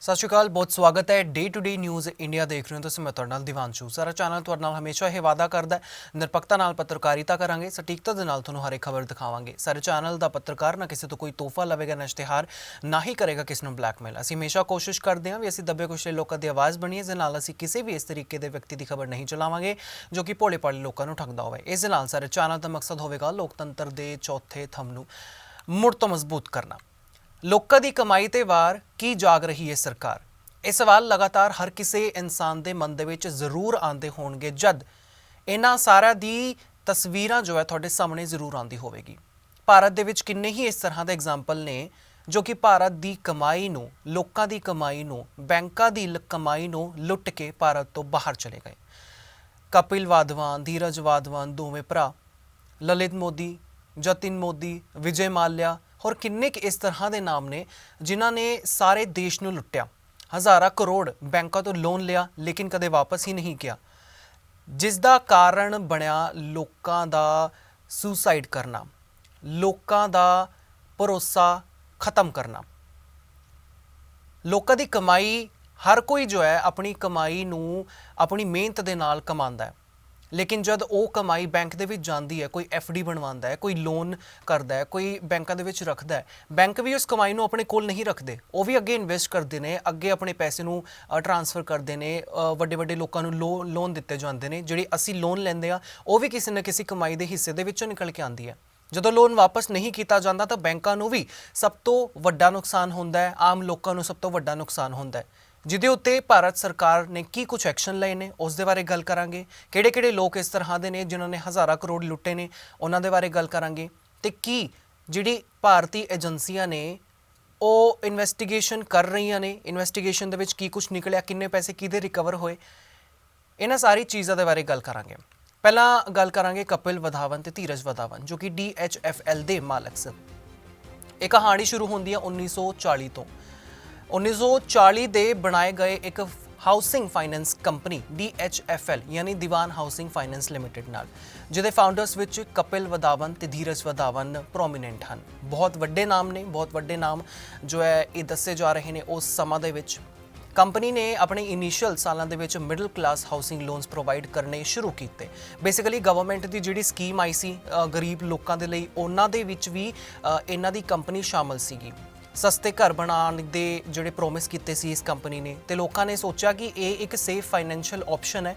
सत श्रीकाल, बहुत स्वागत है। Day to day news India देख रहे हो तुसीं। मैं तुहाडे नाल दिवांशु। सारा चैनल तुहाडे नाल हमेशा यह वादा करदा है निरपक्षता नाल पत्रकारिता करांगे, सटीकता दे नाल तुहानूं हर एक खबर दिखावांगे। सारे चैनल दा पत्रकार ना किसी तो कोई तोहफा लवेगा, ना इश्तिहार, ना ही करेगा किसी नूं ब्लैकमेल। असीं हमेशा कोशिश करते हैं भी असीं दबे कुचले लोकां दी आवाज़ बणीए, इस दे नाल असीं किसी भी इस तरीके दे व्यक्ति दी खबर नहीं चलावांगे जो कि भोले भाले लोकां नूं ठगदा होवे। इस दे नाल सारे चैनल दा मकसद होवेगा लोकतंत्र दे चौथे थंब नूं मुड़ तो मजबूत करना। लोकां दी कमाई ते वार की जाग रही है सरकार? ਇਹ ਸਵਾਲ ਲਗਾਤਾਰ ਹਰ ਕਿਸੇ ਇਨਸਾਨ ਦੇ ਮਨ ਦੇ ਵਿੱਚ ਜ਼ਰੂਰ ਆਉਂਦੇ ਹੋਣਗੇ ਜਦ ਇਹਨਾਂ ਸਾਰਿਆਂ ਦੀ ਤਸਵੀਰਾਂ ਜੋ ਹੈ ਤੁਹਾਡੇ ਸਾਹਮਣੇ ਜ਼ਰੂਰ ਆਉਂਦੀ ਹੋਵੇਗੀ। ਭਾਰਤ ਦੇ ਵਿੱਚ ਕਿੰਨੇ ਹੀ ਇਸ ਤਰ੍ਹਾਂ ਦੇ ਐਗਜ਼ਾਮਪਲ ਨੇ ਜੋ ਕਿ ਭਾਰਤ ਦੀ ਕਮਾਈ ਨੂੰ, ਲੋਕਾਂ ਦੀ ਕਮਾਈ ਨੂੰ, ਬੈਂਕਾਂ ਦੀ ਕਮਾਈ ਨੂੰ ਲੁੱਟ ਕੇ ਭਾਰਤ ਤੋਂ ਬਾਹਰ ਚਲੇ ਗਏ। ਕਪਿਲ ਵਾਧਵਾਨ, ਧੀਰਜ ਵਾਧਵਾਨ ਦੋਵੇਂ ਭਰਾ, ਲਲਿਤ ਮੋਦੀ, ਜਤਿਨ ਮੋਦੀ, ਵਿਜੇ ਮਾਲਿਆ ਹੋਰ ਕਿੰਨੇ ਕੁ ਇਸ ਤਰ੍ਹਾਂ ਦੇ ਨਾਮ ਨੇ ਜਿਨ੍ਹਾਂ ਨੇ ਸਾਰੇ ਦੇਸ਼ ਨੂੰ ਲੁੱਟਿਆ। हज़ारा करोड़ बैंकों तो लोन लिया लेकिन कदे वापस ही नहीं किया, जिसका कारण बनया लोकां दा सुसाइड करना, लोकां दा भरोसा खत्म करना। लोकां दी कमाई, हर कोई जो है अपनी कमाई नूं अपनी मेहनत दे नाल कमांदा है, लेकिन जब वो कमाई बैंक दे विच जांदी है, कोई FD बनवांदा है, कोई लोन करदा है, कोई बैंकां दे विच रखदा है, बैंक भी उस कमाई नूं अपने कोल नहीं रखदे, वो भी अगे इन्वेस्ट करदे ने, अगे अपने पैसे नूं ट्रांसफर करदे ने, वड्डे वड्डे लोकां नूं लोन दित्ते जांदे ने। जिहड़ी असीं लोन लैंदे आ वो भी किसी न किसी कमाई दे हिस्से दे विचों निकल के आंदी है। ਜਦੋਂ ਲੋਨ ਵਾਪਸ ਨਹੀਂ ਕੀਤਾ ਜਾਂਦਾ ਤਾਂ ਬੈਂਕਾਂ ਨੂੰ ਵੀ ਸਭ ਤੋਂ ਵੱਡਾ ਨੁਕਸਾਨ ਹੁੰਦਾ ਹੈ, ਆਮ ਲੋਕਾਂ ਨੂੰ ਸਭ ਤੋਂ ਵੱਡਾ ਨੁਕਸਾਨ ਹੁੰਦਾ ਹੈ, ਜਿਹਦੇ ਉੱਤੇ ਭਾਰਤ ਸਰਕਾਰ ਨੇ ਕੀ ਕੁਝ ਐਕਸ਼ਨ ਲਏ ਨੇ ਉਸ ਦੇ ਬਾਰੇ ਗੱਲ ਕਰਾਂਗੇ। ਕਿਹੜੇ-ਕਿਹੜੇ ਲੋਕ ਇਸ ਤਰ੍ਹਾਂ ਦੇ ਨੇ ਜਿਨ੍ਹਾਂ ਨੇ ਹਜ਼ਾਰਾਂ ਕਰੋੜ ਲੁੱਟੇ ਨੇ ਉਹਨਾਂ ਦੇ ਬਾਰੇ ਗੱਲ ਕਰਾਂਗੇ, ਤੇ ਕੀ ਜਿਹੜੀ ਭਾਰਤੀ ਏਜੰਸੀਆਂ ਨੇ ਉਹ ਇਨਵੈਸਟੀਗੇਸ਼ਨ ਕਰ ਰਹੀਆਂ ਨੇ, ਇਨਵੈਸਟੀਗੇਸ਼ਨ ਦੇ ਵਿੱਚ ਕੀ ਕੁਝ ਨਿਕਲਿਆ, ਕਿੰਨੇ ਪੈਸੇ ਕਿਹਦੇ ਰਿਕਵਰ ਹੋਏ, ਇਹਨਾਂ ਸਾਰੀ ਚੀਜ਼ਾਂ ਦੇ ਬਾਰੇ ਗੱਲ ਕਰਾਂਗੇ। ਪਹਿਲਾਂ ਗੱਲ ਕਰਾਂਗੇ ਕਪਿਲ ਵਾਧਵਾਨ ਤੇ ਧੀਰਜ ਵਾਧਵਾਨ ਜੋ ਕਿ DHFL ਦੇ ਮਾਲਕ ਸਨ। ਇਹ ਕਹਾਣੀ ਸ਼ੁਰੂ ਹੁੰਦੀ ਹੈ 1940 ਤੋਂ। 1940 ਦੇ ਬਣਾਏ ਗਏ ਇੱਕ ਹਾਊਸਿੰਗ ਫਾਈਨੈਂਸ ਕੰਪਨੀ DHFL ਯਾਨੀ ਦੀਵਾਨ ਹਾਊਸਿੰਗ ਫਾਈਨੈਂਸ ਲਿਮਿਟਿਡ ਨਾਲ, ਜਿਹਦੇ ਫਾਊਂਡਰਸ ਵਿੱਚ ਕਪਿਲ ਵਾਧਵਾਨ ਤੇ ਧੀਰਜ ਵਾਧਵਾਨ ਪ੍ਰੋਮੀਨੈਂਟ ਹਨ। ਬਹੁਤ ਵੱਡੇ ਨਾਮ ਨੇ, ਬਹੁਤ ਵੱਡੇ ਨਾਮ ਜੋ ਹੈ ਇਹ ਦੱਸੇ ਜਾ ਰਹੇ ਨੇ। ਉਸ ਸਮਾਂ ਦੇ ਵਿੱਚ ਕੰਪਨੀ ਨੇ ਆਪਣੇ ਇਨੀਸ਼ੀਅਲ ਸਾਲਾਂ ਦੇ ਵਿੱਚ middle class housing loans provide ਕਰਨੇ ਸ਼ੁਰੂ ਕੀਤੇ। ਬੇਸਿਕਲੀ ਗਵਰਨਮੈਂਟ ਦੀ ਜਿਹੜੀ ਸਕੀਮ ਆਈ ਸੀ ਗਰੀਬ ਲੋਕਾਂ ਦੇ ਲਈ, ਉਹਨਾਂ ਦੇ ਵਿੱਚ ਵੀ ਇਹਨਾਂ ਦੀ ਕੰਪਨੀ ਸ਼ਾਮਲ ਸੀਗੀ। ਸਸਤੇ ਘਰ ਬਣਾਉਣ ਦੇ ਜਿਹੜੇ ਪ੍ਰੋਮਿਸ ਕੀਤੇ ਸੀ ਇਸ ਕੰਪਨੀ ਨੇ, ਤੇ ਲੋਕਾਂ ਨੇ ਸੋਚਿਆ ਕਿ ਇਹ ਇੱਕ ਸੇਫ ਫਾਈਨੈਂਸ਼ੀਅਲ ਆਪਸ਼ਨ ਹੈ।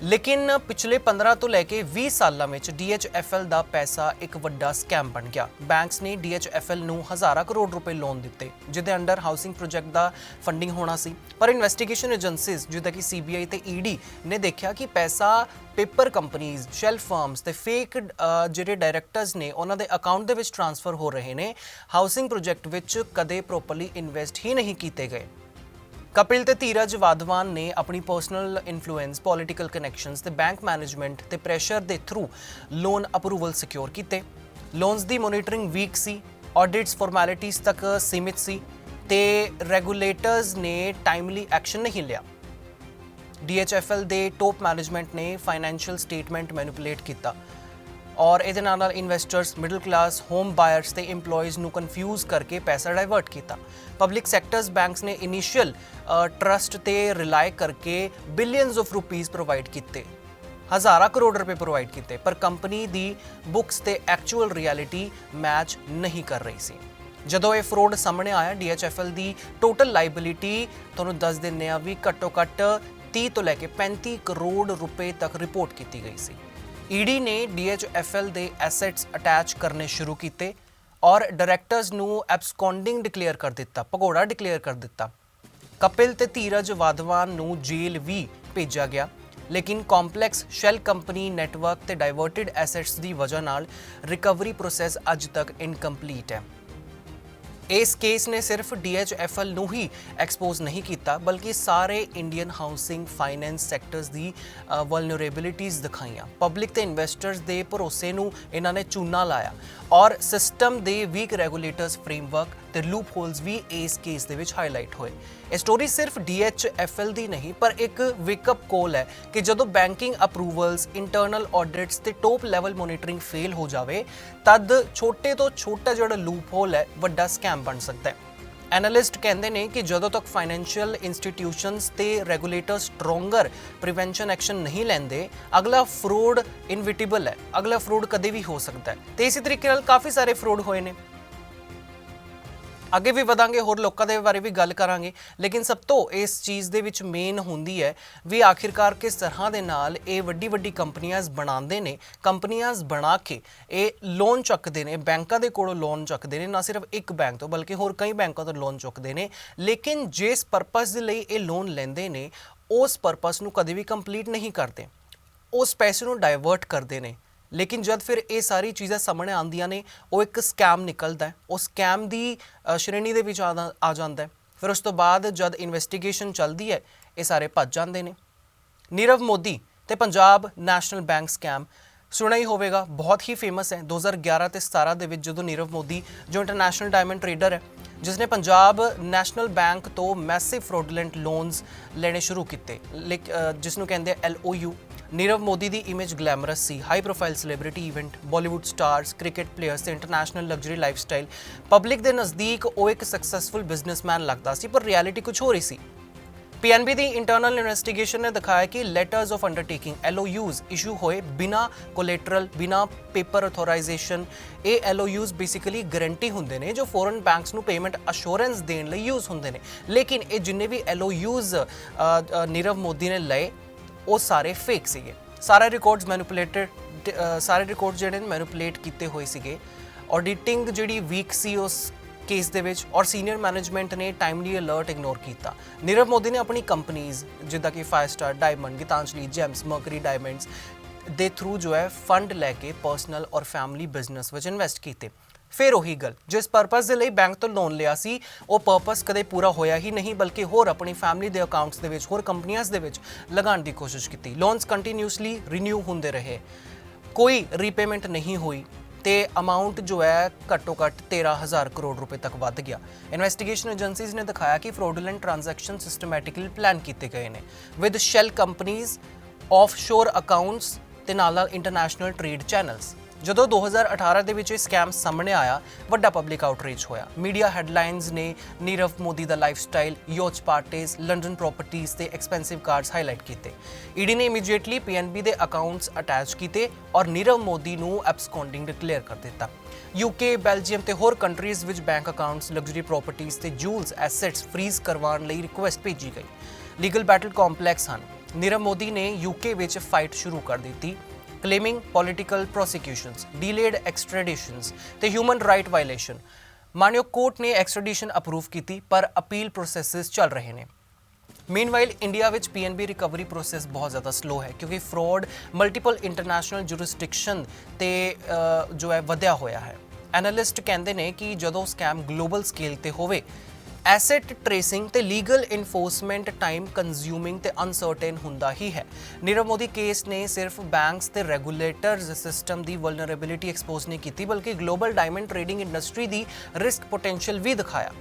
ਲੇਕਿਨ ਪਿਛਲੇ 15 ਤੋਂ ਲੈ ਕੇ 20 ਸਾਲਾਂ ਵਿੱਚ DHFL ਦਾ ਪੈਸਾ ਇੱਕ ਵੱਡਾ ਸਕੈਮ ਬਣ ਗਿਆ। ਬੈਂਕਸ ਨੇ DHFL ਨੂੰ ਹਜ਼ਾਰਾਂ ਕਰੋੜ ਰੁਪਏ ਲੋਨ ਦਿੱਤੇ ਜਿਹਦੇ ਅੰਡਰ ਹਾਊਸਿੰਗ ਪ੍ਰੋਜੈਕਟ ਦਾ ਫੰਡਿੰਗ ਹੋਣਾ ਸੀ, ਪਰ ਇਨਵੈਸਟੀਗੇਸ਼ਨ ਏਜੰਸੀਜ਼ ਜਿੱਦਾਂ ਕਿ CBI ਤੇ ED ਨੇ ਦੇਖਿਆ ਕਿ ਪੈਸਾ ਪੇਪਰ ਕੰਪਨੀਜ਼, ਸ਼ੈਲ ਫਰਮਸ ਤੇ ਫੇਕ ਜਿਹੜੇ ਡਾਇਰੈਕਟਰਸ ਨੇ ਉਹਨਾਂ ਦੇ ਅਕਾਊਂਟ ਦੇ ਵਿੱਚ ਟ੍ਰਾਂਸਫਰ ਹੋ ਰਹੇ ਨੇ, ਹਾਊਸਿੰਗ ਪ੍ਰੋਜੈਕਟ ਵਿੱਚ ਕਦੇ ਪ੍ਰੋਪਰਲੀ ਇਨਵੈਸਟ ਹੀ ਨਹੀਂ ਕੀਤੇ ਗਏ। ਕਪਿਲ ਤੇ ਧੀਰਜ ਵਾਧਵਾਨ ਨੇ ਆਪਣੀ ਪਰਸਨਲ ਇਨਫਲੂਐਂਸ, ਪੋਲੀਟੀਕਲ ਕਨੈਕਸ਼ਨਸ ਤੇ ਬੈਂਕ ਮੈਨੇਜਮੈਂਟ ਤੇ ਪ੍ਰੈਸ਼ਰ ਦੇ ਥਰੂ ਲੋਨ ਅਪਰੂਵਲ ਸਿਕਿਉਰ ਕੀਤੇ। ਲੋਨਸ ਦੀ ਮੋਨੀਟਰਿੰਗ ਵੀਕ ਸੀ, ਆਡਿਟਸ ਫਾਰਮੈਲਿਟੀਜ਼ ਤੱਕ ਸੀਮਿਤ ਸੀ ਤੇ ਰੈਗੂਲੇਟਰਸ ਨੇ ਟਾਈਮਲੀ ਐਕਸ਼ਨ ਨਹੀਂ ਲਿਆ। DHFL ਦੇ ਟੌਪ ਮੈਨੇਜਮੈਂਟ ਨੇ ਫਾਈਨੈਂਸ਼ੀਅਲ ਸਟੇਟਮੈਂਟ ਮੈਨੀਪੂਲੇਟ ਕੀਤਾ ਔਰ ਇਹਦੇ ਨਾਲ investors, middle class, home buyers ਤੇ ਇੰਪਲੋਈਜ਼ ਨੂੰ ਕਨਫਿਊਜ਼ ਕਰਕੇ ਪੈਸਾ ਡਾਇਵਰਟ ਕੀਤਾ। ਪਬਲਿਕ ਸੈਕਟਰਸ ਬੈਂਕਸ ਨੇ ਇਨੀਸ਼ੀਅਲ ਟਰਸਟ ਤੇ ਰਿਲਾਈ ਕਰਕੇ ਬਿਲੀਅਨਸ ਆਫ ਰੁਪੀਜ਼ ਪ੍ਰੋਵਾਈਡ ਕੀਤੇ, ਹਜ਼ਾਰਾਂ ਕਰੋੜ ਰੁਪਏ ਪ੍ਰੋਵਾਈਡ ਕੀਤੇ, ਪਰ ਕੰਪਨੀ ਦੀ ਬੁੱਕਸ ਤੇ ਐਕਚੁਅਲ ਰਿਐਲਿਟੀ ਮੈਚ ਨਹੀਂ ਕਰ ਰਹੀ ਸੀ। ਜਦੋਂ ਇਹ ਫਰੋਡ ਸਾਹਮਣੇ ਆਇਆ, DHFL ਦੀ ਟੋਟਲ ਲਾਇਬਿਲਿਟੀ ਤੁਹਾਨੂੰ ਦੱਸ ਦਿੰਦੇ ਆ ਵੀ ਘੱਟੋ ਘੱਟ 30 ਤੋਂ ਲੈ ਕੇ 35 ਕਰੋੜ ਰੁਪਏ ਤੱਕ ਰਿਪੋਰਟ ਕੀਤੀ ਗਈ ਸੀ। ED ਨੇ DHFL ਦੇ ਐਸੈਟਸ ਅਟੈਚ ਕਰਨੇ ਸ਼ੁਰੂ ਕੀਤੇ ਔਰ ਡਾਇਰੈਕਟਰਸ ਨੂੰ ਐਬਸਕੌਂਡਿੰਗ ਡਿਕਲੇਅਰ ਕਰ ਦਿੱਤਾ, ਭਗੌੜਾ ਡਿਕਲੇਅਰ ਕਰ ਦਿੱਤਾ। ਕਪਿਲ ਤੇ ਧੀਰਜ ਵਾਧਵਾਨ ਨੂੰ ਜੇਲ੍ਹ ਵੀ ਭੇਜਿਆ ਗਿਆ, ਲੇਕਿਨ ਕੰਪਲੈਕਸ ਸ਼ੈਲ ਕੰਪਨੀ ਨੈਟਵਰਕ ਤੇ ਡਾਇਵਰਟਿਡ ਐਸੈਟਸ ਦੀ ਵਜ੍ਹਾ ਨਾਲ ਰਿਕਵਰੀ ਪ੍ਰੋਸੈਸ ਅੱਜ ਤੱਕ ਇਨਕੰਪਲੀਟ ਹੈ। ਇਸ ਕੇਸ ਨੇ ਸਿਰਫ DHFL ਨੂੰ ਹੀ ਐਕਸਪੋਜ਼ ਨਹੀਂ ਕੀਤਾ ਬਲਕਿ ਸਾਰੇ ਇੰਡੀਅਨ ਹਾਊਸਿੰਗ ਫਾਈਨੈਂਸ ਸੈਕਟਰਸ ਦੀ ਵਲਨਰੇਬਿਲਿਟੀਜ਼ ਦਿਖਾਈਆਂ। ਪਬਲਿਕ ਤੇ ਇਨਵੈਸਟਰਸ ਦੇ ਭਰੋਸੇ ਨੂੰ ਇਹਨਾਂ ਨੇ ਚੂਨਾ ਲਾਇਆ ਔਰ ਸਿਸਟਮ ਦੇ ਵੀਕ ਰੈਗੂਲੇਟਰਸ ਫਰੇਮਵਰਕ ਤੇ ਲੂਪ ਹੋਲਸ ਵੀ ਇਸ ਕੇਸ ਦੇ ਵਿੱਚ ਹਾਈਲਾਈਟ ਹੋਏ। ਇਹ ਸਟੋਰੀ ਸਿਰਫ DHFL ਦੀ ਨਹੀਂ ਪਰ ਇੱਕ ਵੇਕਅਪ ਕਾਲ ਹੈ ਕਿ ਜਦੋਂ ਬੈਂਕਿੰਗ ਅਪਰੂਵਲਸ, ਇੰਟਰਨਲ ਆਡਿਟਸ ਤੇ ਟੌਪ ਲੈਵਲ ਮੋਨੀਟਰਿੰਗ ਫੇਲ ਹੋ ਜਾਵੇ ਤਦ ਛੋਟੇ ਤੋਂ ਛੋਟਾ ਜਿਹੜਾ ਲੂਪ ਹੋਲ ਹੈ ਵੱਡਾ ਸਕੈਮ ਬਣ ਸਕਦਾ ਹੈ। ਐਨਾਲਿਸਟ ਕਹਿੰਦੇ ਨੇ ਕਿ ਜਦੋਂ ਤੱਕ ਫਾਈਨੈਂਸ਼ੀਅਲ ਇੰਸਟੀਟਿਊਸ਼ਨਸ ਤੇ ਰੈਗੂਲੇਟਰ ਸਟਰੋਂਗਰ ਪ੍ਰੀਵੈਂਸ਼ਨ ਐਕਸ਼ਨ ਨਹੀਂ ਲੈਂਦੇ, ਅਗਲਾ ਫਰੋਡ ਇਨਵਿਟੇਬਲ ਹੈ, ਅਗਲਾ ਫਰੋਡ ਕਦੇ ਵੀ ਹੋ ਸਕਦਾ ਹੈ। ਤੇ ਇਸੇ ਤਰੀਕੇ ਨਾਲ ਕਾਫੀ ਸਾਰੇ ਫਰੋਡ ਹੋਏ ਨੇ। ਅੱਗੇ ਵੀ ਵਧਾਂਗੇ, ਹੋਰ ਲੋਕਾਂ ਦੇ ਬਾਰੇ ਵੀ ਗੱਲ ਕਰਾਂਗੇ, ਲੇਕਿਨ ਸਭ ਤੋਂ ਇਸ ਚੀਜ਼ ਦੇ ਵਿੱਚ ਮੇਨ ਹੁੰਦੀ ਹੈ ਵੀ ਆਖਿਰਕਾਰ ਕਿਸ ਤਰ੍ਹਾਂ ਦੇ ਨਾਲ ਇਹ ਵੱਡੀ ਵੱਡੀ ਕੰਪਨੀਆਂ ਬਣਾਉਂਦੇ ਨੇ, ਕੰਪਨੀਆਂ ਬਣਾ ਕੇ ਇਹ ਲੋਨ ਚੱਕਦੇ ਨੇ, ਬੈਂਕਾਂ ਦੇ ਕੋਲੋਂ ਲੋਨ ਚੱਕਦੇ ਨੇ, ਨਾ ਸਿਰਫ ਇੱਕ ਬੈਂਕ ਤੋਂ ਬਲਕਿ ਹੋਰ ਕਈ ਬੈਂਕਾਂ ਤੋਂ ਲੋਨ ਚੁੱਕਦੇ ਨੇ, ਲੇਕਿਨ ਜਿਸ ਪਰਪਸ ਦੇ ਲਈ ਇਹ ਲੋਨ ਲੈਂਦੇ ਨੇ ਉਸ ਪਰਪਸ ਨੂੰ ਕਦੇ ਵੀ ਕੰਪਲੀਟ ਨਹੀਂ ਕਰਦੇ, ਉਸ ਪੈਸੇ ਨੂੰ ਡਾਇਵਰਟ ਕਰਦੇ ਨੇ। ਲੇਕਿਨ ਜਦ ਫਿਰ ਇਹ ਸਾਰੀ ਚੀਜ਼ਾਂ ਸਾਹਮਣੇ ਆਉਂਦੀਆਂ ਨੇ, ਉਹ ਇੱਕ ਸਕੈਮ ਨਿਕਲਦਾ ਹੈ, ਉਹ ਸਕੈਮ ਦੀ ਸ਼੍ਰੇਣੀ ਦੇ ਵਿੱਚ ਆ ਜਾਂਦਾ ਹੈ। ਫਿਰ ਉਸ ਤੋਂ ਬਾਅਦ ਜਦ ਇਨਵੈਸਟੀਗੇਸ਼ਨ ਚੱਲਦੀ ਹੈ, ਇਹ ਸਾਰੇ ਭੱਜ ਜਾਂਦੇ ਨੇ। ਨੀਰਵ ਮੋਦੀ ਤੇ ਪੰਜਾਬ ਨੈਸ਼ਨਲ ਬੈਂਕ ਸਕੈਮ ਸੁਣਿਆ ਹੀ ਹੋਵੇਗਾ, ਬਹੁਤ ਹੀ ਫੇਮਸ ਹੈ। 2011 ਤੇ 17 ਦੇ ਵਿੱਚ ਜਦੋਂ ਨੀਰਵ ਮੋਦੀ ਜੋ ਇੰਟਰਨੈਸ਼ਨਲ ਡਾਇਮੰਡ ਟ੍ਰੇਡਰ ਹੈ, ਜਿਸਨੇ ਪੰਜਾਬ ਨੈਸ਼ਨਲ ਬੈਂਕ ਤੋਂ ਮੈਸਿਵ ਫਰੋਡੂਲੈਂਟ ਲੋਨਸ ਲੈਣੇ ਸ਼ੁਰੂ ਕੀਤੇ, ਜਿਸ ਨੂੰ ਕਹਿੰਦੇ LOU। ਨੀਰਵ ਮੋਦੀ ਦੀ ਇਮੇਜ ਗਲੈਮਰਸ ਸੀ, high profile celebrity event, Bollywood stars, cricket players ਤੇ ਇੰਟਰਨੈਸ਼ਨਲ ਲਗਜ਼ਰੀ ਲਾਈਫਸਟਾਈਲ। ਪਬਲਿਕ ਦੇ ਨਜ਼ਦੀਕ ਉਹ ਇੱਕ ਸਕਸੈਸਫੁਲ ਬਿਜ਼ਨਸਮੈਨ ਲੱਗਦਾ ਸੀ, ਪਰ ਰਿਐਲਿਟੀ ਕੁਝ ਹੋਰ ਹੀ ਸੀ। PNB ਦੀ ਇੰਟਰਨਲ ਇਨਵੈਸਟੀਗੇਸ਼ਨ ਨੇ ਦਿਖਾਇਆ ਕਿ letters of undertaking LOUs issue ਹੋਏ ਬਿਨਾ ਕੋਲੈਟਰਲ, ਬਿਨਾ ਪੇਪਰ ਅਥੋਰਾਈਜੇਸ਼ਨ। ਇਹ LOUs ਬੇਸਿਕਲੀ ਗਾਰੰਟੀ ਹੁੰਦੇ ਨੇ ਜੋ ਫੋਰਨ ਬੈਂਕਸ ਨੂੰ ਪੇਮੈਂਟ ਅਸ਼ੋਰੈਂਸ ਦੇਣ ਲਈ ਯੂਜ਼ ਹੁੰਦੇ ਨੇ, ਲੇਕਿਨ ਇਹ ਜਿੰਨੇ ਵੀ LOUs ਨੀਰਵ ਮੋਦੀ ਨੇ ਲਏ ਉਹ ਸਾਰੇ ਫੇਕ ਸੀਗੇ। ਸਾਰੇ ਰਿਕਾਰਡਸ ਜਿਹੜੇ ਮੈਨੂਪੂਲੇਟ ਕੀਤੇ ਹੋਏ ਸੀਗੇ। ਆਡੀਟਿੰਗ ਜਿਹੜੀ ਵੀਕ ਸੀ ਉਸ ਕੇਸ ਦੇ ਵਿੱਚ, ਔਰ ਸੀਨੀਅਰ ਮੈਨੇਜਮੈਂਟ ਨੇ ਟਾਈਮਲੀ ਅਲਰਟ ਇਗਨੋਰ ਕੀਤਾ। ਨੀਰਵ ਮੋਦੀ ਨੇ ਆਪਣੀ ਕੰਪਨੀਜ਼ ਜਿੱਦਾਂ ਕਿ 5 star diamond, Gitanjali gems, Mercury diamonds ਦੇ ਥਰੂ ਜੋ ਹੈ ਫੰਡ ਲੈ ਕੇ ਪਰਸਨਲ ਔਰ ਫੈਮਿਲੀ ਬਿਜ਼ਨਸ ਵਿੱਚ ਇਨਵੈਸਟ ਕੀਤੇ। ਫਿਰ ਉਹੀ ਗੱਲ, ਜਿਸ ਪਰਪਸ ਦੇ ਲਈ ਬੈਂਕ ਤੋਂ ਲੋਨ ਲਿਆ ਸੀ ਉਹ ਪਰਪਸ ਕਦੇ ਪੂਰਾ ਹੋਇਆ ਹੀ ਨਹੀਂ, ਬਲਕਿ ਹੋਰ ਆਪਣੀ ਫੈਮਿਲੀ ਦੇ ਅਕਾਊਂਟਸ ਦੇ ਵਿੱਚ, ਹੋਰ ਕੰਪਨੀਆਂ ਦੇ ਵਿੱਚ ਲਗਾਉਣ ਦੀ ਕੋਸ਼ਿਸ਼ ਕੀਤੀ। ਲੋਨਸ ਕੰਟੀਨਿਊਸਲੀ ਰੀਨਿਊ ਹੁੰਦੇ ਰਹੇ, ਕੋਈ ਰੀਪੇਮੈਂਟ ਨਹੀਂ ਹੋਈ ਤੇ ਅਮਾਉਂਟ ਜੋ ਹੈ ਘੱਟੋ ਘੱਟ 13,000 ਕਰੋੜ ਰੁਪਏ ਤੱਕ ਵੱਧ ਗਿਆ। ਇਨਵੈਸਟੀਗੇਸ਼ਨ ਏਜੰਸੀਜ਼ ਨੇ ਦਿਖਾਇਆ ਕਿ ਫਰੋਡੂਲੈਂਟ ਟ੍ਰਾਂਜੈਕਸ਼ਨ ਸਿਸਟਮੈਟਿਕਲੀ ਪਲਾਨ ਕੀਤੇ ਗਏ ਨੇ with shell companies, offshore accounts ਤੇ ਨਾਲ ਇੰਟਰਨੈਸ਼ਨਲ ਟ੍ਰੇਡ ਚੈਨਲਸ। ਜਦੋਂ 2018 ਦੇ ਵਿੱਚ ਇਹ ਸਕੈਮ ਸਾਹਮਣੇ ਆਇਆ, ਵੱਡਾ ਪਬਲਿਕ ਆਊਟਰੀਚ ਹੋਇਆ। ਮੀਡੀਆ ਹੈਡਲਾਈਨਸ ਨੇ ਨੀਰਵ ਮੋਦੀ ਦਾ ਲਾਈਫਸਟਾਈਲ, ਯੋਚ ਪਾਰਟੀਜ਼, ਲੰਡਨ ਪ੍ਰਾਪਰਟੀਜ਼ ਤੇ ਐਕਸਪੈਂਸਿਵ ਕਾਰਸ ਹਾਈਲਾਈਟ ਕੀਤੇ। ਈਡੀ ਨੇ ਇਮੀਡੀਏਟਲੀ PNB ਦੇ ਅਕਾਊਂਟਸ ਅਟੈਚ ਕੀਤੇ ਔਰ ਨੀਰਵ ਮੋਦੀ ਨੂੰ ਐਬਸਕੌਂਡਿੰਗ ਡਿਕਲੇਅਰ ਕਰ ਦਿੱਤਾ। UK, ਬੈਲਜੀਅਮ ਤੇ ਹੋਰ ਕੰਟਰੀਜ਼ ਵਿੱਚ ਬੈਂਕ ਅਕਾਊਂਟਸ, ਲਗਜ਼ਰੀ ਪ੍ਰਾਪਰਟੀਜ਼ ਤੇ ਜੂਲਸ ਐਸੈਟਸ ਫ੍ਰੀਜ਼ ਕਰਵਾਉਣ ਲਈ ਰਿਕੁਐਸਟ ਭੇਜੀ ਗਈ। ਲੀਗਲ ਬੈਟਲ ਕੰਪਲੈਕਸ ਹਨ। ਨੀਰਵ ਮੋਦੀ ਨੇ UK ਵਿੱਚ ਫਾਈਟ ਸ਼ੁਰੂ ਕਰ ਦਿੱਤੀ, claiming political prosecutions, delayed extraditions ਤੇ human right violation। ਮਾਨਯੋਗ ਕੋਰਟ ਨੇ ਐਕਸਟ੍ਰੈਡੀਸ਼ਨ ਅਪਰੂਵ ਕੀਤੀ, ਪਰ ਅਪੀਲ ਪ੍ਰੋਸੈਸਸ ਚੱਲ ਰਹੇ ਨੇ। ਮੀਨਵਾਈਲ ਇੰਡੀਆ ਵਿੱਚ PNB ਰਿਕਵਰੀ ਪ੍ਰੋਸੈਸ ਬਹੁਤ ਜ਼ਿਆਦਾ ਸਲੋ ਹੈ, ਕਿਉਂਕਿ ਫਰੋਡ ਮਲਟੀਪਲ ਇੰਟਰਨੈਸ਼ਨਲ ਜੁਰਿਸਡਿਕਸ਼ਨ ਤੇ ਜੋ ਹੈ ਵਧਿਆ ਹੋਇਆ ਹੈ। ਐਨਾਲਿਸਟ ਕਹਿੰਦੇ ਨੇ ਕਿ ਜਦੋਂ ਸਕੈਮ ਗਲੋਬਲ ਸਕੇਲ ਤੇ ਹੋਵੇ, ਐਸੈਟ ਟ੍ਰੇਸਿੰਗ ਤੇ ਲੀਗਲ ਇਨਫੋਰਸਮੈਂਟ ਟਾਈਮ ਕੰਜ਼ਿਊਮਿੰਗ ਤੇ ਅਨਸਰਟੇਨ ਹੁੰਦਾ ਹੀ ਹੈ। ਨੀਰਵ ਮੋਦੀ ਕੇਸ ਨੇ ਸਿਰਫ ਬੈਂਕਸ ਤੇ ਰੈਗੂਲੇਟਰਸ ਸਿਸਟਮ ਦੀ ਵਲਨਰੇਬਿਲਿਟੀ ਐਕਸਪੋਜ਼ ਨਹੀਂ ਕੀਤੀ, ਬਲਕਿ ਗਲੋਬਲ ਡਾਇਮੰਡ ਟ੍ਰੇਡਿੰਗ ਇੰਡਸਟਰੀ ਦੀ ਰਿਸਕ ਪੋਟੈਂਸ਼ੀਅਲ ਵੀ ਦਿਖਾਇਆ।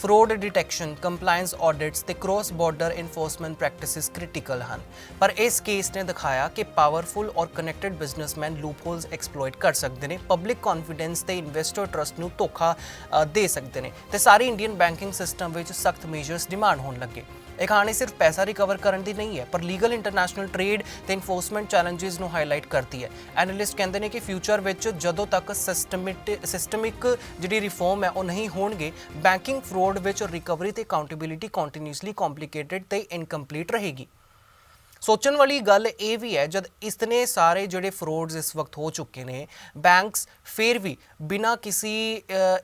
ਫਰੋਡ ਡਿਟੈਕਸ਼ਨ, ਕੰਪਲਾਇੰਸ ਆਡਿਟਸ ਤੇ cross border enforcement practices critical ਹਨ, ਪਰ ਇਸ ਕੇਸ ਨੇ ਦਿਖਾਇਆ ਕਿ ਪਾਵਰਫੁਲ ਔਰ ਕਨੈਕਟਡ ਬਿਜ਼ਨਸਮੈਨ ਲੂਪਹੋਲਸ ਐਕਸਪਲੋਇਟ ਕਰ ਸਕਦੇ ਨੇ, ਪਬਲਿਕ ਕੌਨਫੀਡੈਂਸ ਤੇ ਇਨਵੈਸਟਰ ਟਰਸਟ ਨੂੰ ਧੋਖਾ ਦੇ ਸਕਦੇ ਨੇ ਤੇ ਸਾਰੀ ਇੰਡੀਅਨ ਬੈਂਕਿੰਗ ਸਿਸਟਮ ਵਿੱਚ ਸਖਤ ਮੇਜਰਸ ਡਿਮਾਂਡ ਹੋਣ ਲੱਗੇ। ਇਹ ਕਹਾਣੀ ਸਿਰਫ ਪੈਸਾ ਰਿਕਵਰ ਕਰਨ ਦੀ ਨਹੀਂ ਹੈ, ਪਰ ਲੀਗਲ ਇੰਟਰਨੈਸ਼ਨਲ ਟ੍ਰੇਡ ਤੇ ਇਨਫੋਰਸਮੈਂਟ ਚੈਲੰਜਸ ਨੂੰ ਹਾਈਲਾਈਟ ਕਰਦੀ ਹੈ। ਐਨਾਲਿਸਟ ਕਹਿੰਦੇ ਨੇ ਕਿ ਫਿਊਚਰ ਵਿੱਚ ਜਦੋਂ ਤੱਕ ਸਿਸਟਮਿਕ ਜਿਹੜੀ ਰਿਫਾਰਮ ਹੈ ਉਹ ਨਹੀਂ ਹੋਣਗੇ, ਬੈਂਕਿੰਗ ਫਰੋਡ ਵਿੱਚ ਰਿਕਵਰੀ ਤੇ ਅਕਾਊਂਟੇਬਿਲਿਟੀ ਕੰਟੀਨਿਊਸਲੀ ਕੰਪਲਿਕੇਟਡ ਤੇ ਇਨਕੰਪਲੀਟ ਰਹੇਗੀ। ਸੋਚਣ ਵਾਲੀ ਗੱਲ ਇਹ ਵੀ ਹੈ, ਜਦ ਇਤਨੇ ਸਾਰੇ ਜਿਹੜੇ ਫਰੋਡਸ ਇਸ ਵਕਤ ਹੋ ਚੁੱਕੇ ਨੇ, ਬੈਂਕਸ ਫਿਰ ਵੀ ਬਿਨਾਂ ਕਿਸੇ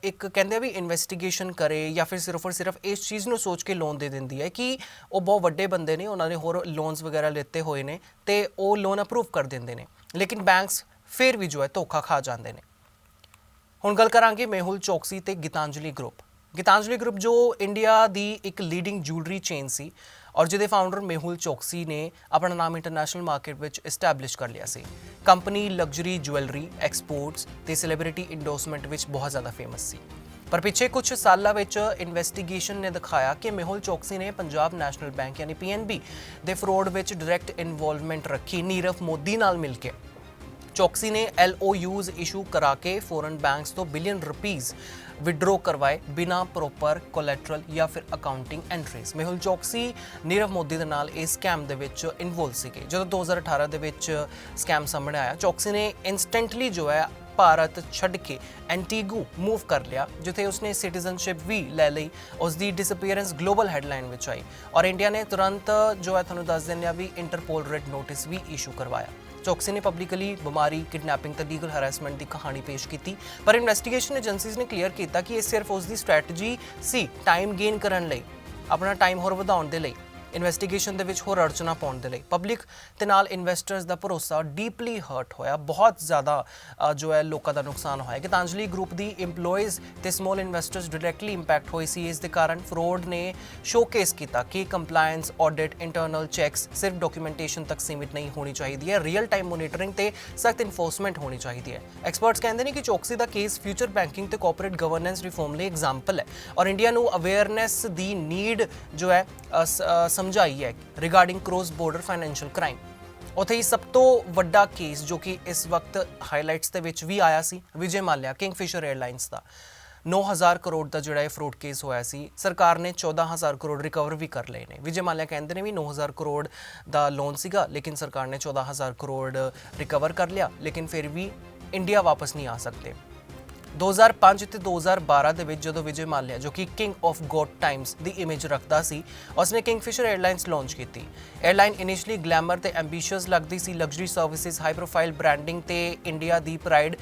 ਇੱਕ ਕਹਿੰਦੇ ਵੀ ਇਨਵੈਸਟੀਗੇਸ਼ਨ ਕਰੇ ਜਾਂ ਫਿਰ ਸਿਰਫ ਔਰ ਸਿਰਫ ਇਸ ਚੀਜ਼ ਨੂੰ ਸੋਚ ਕੇ ਲੋਨ ਦੇ ਦਿੰਦੀ ਹੈ ਕਿ ਉਹ ਬਹੁਤ ਵੱਡੇ ਬੰਦੇ ਨੇ, ਉਹਨਾਂ ਨੇ ਹੋਰ ਲੋਨਸ ਵਗੈਰਾ ਲਿੱਤੇ ਹੋਏ ਨੇ ਤੇ ਉਹ ਲੋਨ ਅਪਰੂਵ ਕਰ ਦਿੰਦੇ ਨੇ, ਲੇਕਿਨ ਬੈਂਕਸ ਫਿਰ ਵੀ ਜੋ ਹੈ ਧੋਖਾ ਖਾ ਜਾਂਦੇ ਨੇ। ਹੁਣ ਗੱਲ ਕਰਾਂਗੇ ਮੇਹੁਲ ਚੌਕਸੀ ਤੇ ਗੀਤਾਂਜਲੀ ਗਰੁੱਪ। ਗੀਤਾਂਜਲੀ ਗਰੁੱਪ ਜੋ ਇੰਡੀਆ ਦੀ ਇੱਕ ਲੀਡਿੰਗ ਜੂਲਰੀ ਚੇਨ ਸੀ ਔਰ ਜਿਹਦੇ ਫਾਊਂਡਰ ਮੇਹੁਲ ਚੌਕਸੀ ਨੇ ਆਪਣਾ ਨਾਮ ਇੰਟਰਨੈਸ਼ਨਲ ਮਾਰਕੀਟ ਵਿੱਚ ਐਸਟੈਬਲਿਸ਼ ਕਰ ਲਿਆ ਸੀ। ਕੰਪਨੀ ਲਗਜ਼ਰੀ ਜੁਐਲਰੀ, ਐਕਸਪੋਰਟਸ ਤੇ ਸੈਲੀਬ੍ਰਿਟੀ ਇੰਡੋਰਸਮੈਂਟ ਵਿੱਚ ਬਹੁਤ ਜ਼ਿਆਦਾ ਫੇਮਸ ਸੀ, ਪਰ ਪਿਛੇ ਕੁਝ ਸਾਲਾਂ ਵਿੱਚ ਇਨਵੈਸਟੀਗੇਸ਼ਨ ਨੇ ਦਿਖਾਇਆ ਕਿ ਮੇਹੁਲ ਚੌਕਸੀ ਨੇ ਪੰਜਾਬ ਨੈਸ਼ਨਲ ਬੈਂਕ ਯਾਨੀ PNB ਦੇ ਫਰੋਡ ਵਿੱਚ ਡਾਇਰੈਕਟ ਇਨਵੋਲਵਮੈਂਟ ਰੱਖੀ ਨੀਰਵ ਮੋਦੀ ਨਾਲ ਮਿਲ ਕੇ। ਚੌਕਸੀ ਨੇ LOUs ਇਸ਼ੂ ਕਰਾ ਕੇ ਫੋਰਨ ਬੈਂਕਸ ਤੋਂ ਬਿਲੀਅਨ ਰੁਪੀਸ ਵਿਡਰੋ ਕਰਵਾਏ ਬਿਨਾ ਪ੍ਰੋਪਰ ਕੋਲੈਟਰਲ ਜਾਂ ਫਿਰ ਅਕਾਊਂਟਿੰਗ ਐਂਟਰੀਜ਼। ਮੇਹੁਲ ਚੌਕਸੀ ਨੀਰਵ ਮੋਦੀ ਦੇ ਨਾਲ ਇਸ ਸਕੈਮ ਦੇ ਵਿੱਚ ਇਨਵੋਲਵ ਸੀਗੇ। ਜਦੋਂ 2018 ਦੇ ਵਿੱਚ ਸਕੈਮ ਸਾਹਮਣੇ ਆਇਆ, ਚੌਕਸੀ ਨੇ ਇੰਸਟੈਂਟਲੀ ਜੋ ਹੈ ਭਾਰਤ ਛੱਡ ਕੇ ਐਂਟੀਗੂ ਮੂਵ ਕਰ ਲਿਆ, ਜਿੱਥੇ ਉਸਨੇ ਸਿਟੀਜ਼ਨਸ਼ਿਪ ਵੀ ਲੈ ਲਈ। ਉਸ ਦੀ ਡਿਸਅਪੀਅਰੈਂਸ ਗਲੋਬਲ ਹੈਡਲਾਈਨ ਵਿੱਚ ਆਈ ਔਰ ਇੰਡੀਆ ਨੇ ਤੁਰੰਤ ਜੋ ਹੈ ਤੁਹਾਨੂੰ ਦੱਸ ਦਿੰਦੇ ਆ ਵੀ ਇੰਟਰਪੋਲ ਰੈੱਡ ਨੋਟਿਸ ਵੀ ਇਸ਼ੂ ਕਰਵਾਇਆ। ਚੌਕਸੀ ਨੇ ਪਬਲਿਕਲੀ ਬਿਮਾਰੀ, ਕਿਡਨੈਪਿੰਗ ਤੇ ਲੀਗਲ ਹੈਰੈਸਮੈਂਟ ਦੀ ਕਹਾਣੀ ਪੇਸ਼ ਕੀਤੀ, ਪਰ ਇਨਵੈਸਟੀਗੇਸ਼ਨ ਏਜੰਸੀਜ਼ ਨੇ ਕਲੀਅਰ ਕੀਤਾ ਕਿ ਇਹ ਸਿਰਫ ਉਸ ਦੀ ਸਟ੍ਰੈਟਜੀ ਸੀ ਟਾਈਮ ਗੇਨ ਕਰਨ ਲਈ, ਆਪਣਾ ਟਾਈਮ ਹੋਰ ਵਧਾਉਣ ਦੇ ਲਈ, ਇਨਵੈਸਟੀਗੇਸ਼ਨ ਦੇ ਵਿੱਚ ਹੋਰ ਅੜਚਨਾ ਪਾਉਣ ਦੇ ਲਈ। ਪਬਲਿਕ ਤੇ ਨਾਲ ਇਨਵੈਸਟਰਸ ਦਾ ਭਰੋਸਾ ਡੀਪਲੀ ਹਰਟ ਹੋਇਆ, ਬਹੁਤ ਜ਼ਿਆਦਾ ਜੋ ਹੈ ਲੋਕਾਂ ਦਾ ਨੁਕਸਾਨ ਹੋਇਆ। ਗੀਤਾਂਜਲੀ ਗਰੁੱਪ ਦੀ EMPLOYEES ਤੇ ਸਮੋਲ ਇਨਵੈਸਟਰਸ ਡਾਇਰੈਕਟਲੀ ਇੰਪੈਕਟ ਹੋਏ ਸੀ। ਇਸ ਦੇ ਕਾਰਨ ਫਰੋਡ ਨੇ ਸ਼ੋਕੇਸ ਕੀਤਾ ਕਿ ਕੰਪਲਾਇੰਸ, ਆਡਿਟ, ਇੰਟਰਨਲ ਚੈੱਕਸ ਸਿਰਫ ਡਾਕੂਮੈਂਟੇਸ਼ਨ ਤੱਕ ਸੀਮਿਤ ਨਹੀਂ ਹੋਣੀ ਚਾਹੀਦੀ ਹੈ, ਰੀਅਲ ਟਾਈਮ ਮੋਨੀਟਰਿੰਗ ਤੇ ਸਖਤ ਇਨਫੋਰਸਮੈਂਟ ਹੋਣੀ ਚਾਹੀਦੀ ਹੈ। ਐਕਸਪਰਟਸ ਕਹਿੰਦੇ ਨੇ ਕਿ ਚੌਕਸੀ ਦਾ ਕੇਸ ਫਿਊਚਰ ਬੈਂਕਿੰਗ ਤੇ ਕਾਰਪੋਰੇਟ ਗਵਰਨੈਂਸ ਰਿਫਾਰਮ ਲਈ ਐਗਜ਼ਾਮਪਲ ਹੈ ਔਰ ਇੰਡੀਆ ਨੂੰ ਅਵੇਅਰਨੈਸ ਦੀ ਨੀਡ ਜੋ ਹੈ ਸਮਝਾਈ ਹੈ regarding cross border financial crime. ਉੱਥੇ ਹੀ ਸਭ ਤੋਂ ਵੱਡਾ ਕੇਸ ਜੋ ਕਿ ਇਸ ਵਕਤ ਹਾਈਲਾਈਟਸ ਦੇ ਵਿੱਚ ਵੀ ਆਇਆ ਸੀ, ਵਿਜੇ ਮਾਲਿਆ ਕਿੰਗਫਿਸ਼ਰ 에ਅਰਲਾਈਨਸ ਦਾ 9,000 ਕਰੋੜ ਦਾ ਜਿਹੜਾ ਇਹ ਫਰੋਡ ਕੇਸ ਹੋਇਆ ਸੀ। ਸਰਕਾਰ ਨੇ 14,000 ਕਰੋੜ ਰਿਕਵਰ ਵੀ ਕਰ ਲਏ ਨੇ। ਵਿਜੇ ਮਾਲਿਆ ਕਹਿੰਦੇ ਨੇ ਵੀ 9,000 ਕਰੋੜ ਦਾ ਲੋਨ ਸੀਗਾ, ਲੇਕਿਨ ਸਰਕਾਰ ਨੇ 14,000 ਕਰੋੜ ਰਿਕਵਰ ਕਰ ਲਿਆ, ਲੇਕਿਨ ਫਿਰ ਵੀ ਇੰਡੀਆ ਵਾਪਸ ਨਹੀਂ ਆ ਸਕਦੇ। 2005 ਤੇ 2012 ਦੇ ਵਿੱਚ ਜਦੋਂ ਵਿਜੇ ਮਾਲਿਆ, ਜੋ ਕਿ ਕਿੰਗ ਆਫ ਗੋਡ ਟਾਈਮਸ ਦੀ ਇਮੇਜ ਰੱਖਦਾ ਸੀ, ਉਸਨੇ ਕਿੰਗਫਿਸ਼ਰ 에ਅਰਲਾਈਨਸ ਲਾਂਚ ਕੀਤੀ। 에ਅਰਲਾਈਨ ਇਨੀਸ਼ੀਅਲੀ ਗਲੈਮਰ ਤੇ ਐਂਬੀਸ਼ੀਅਸ ਲੱਗਦੀ ਸੀ, luxury services, high profile branding ਤੇ ਇੰਡੀਆ ਦੀ ਪ੍ਰਾਈਡ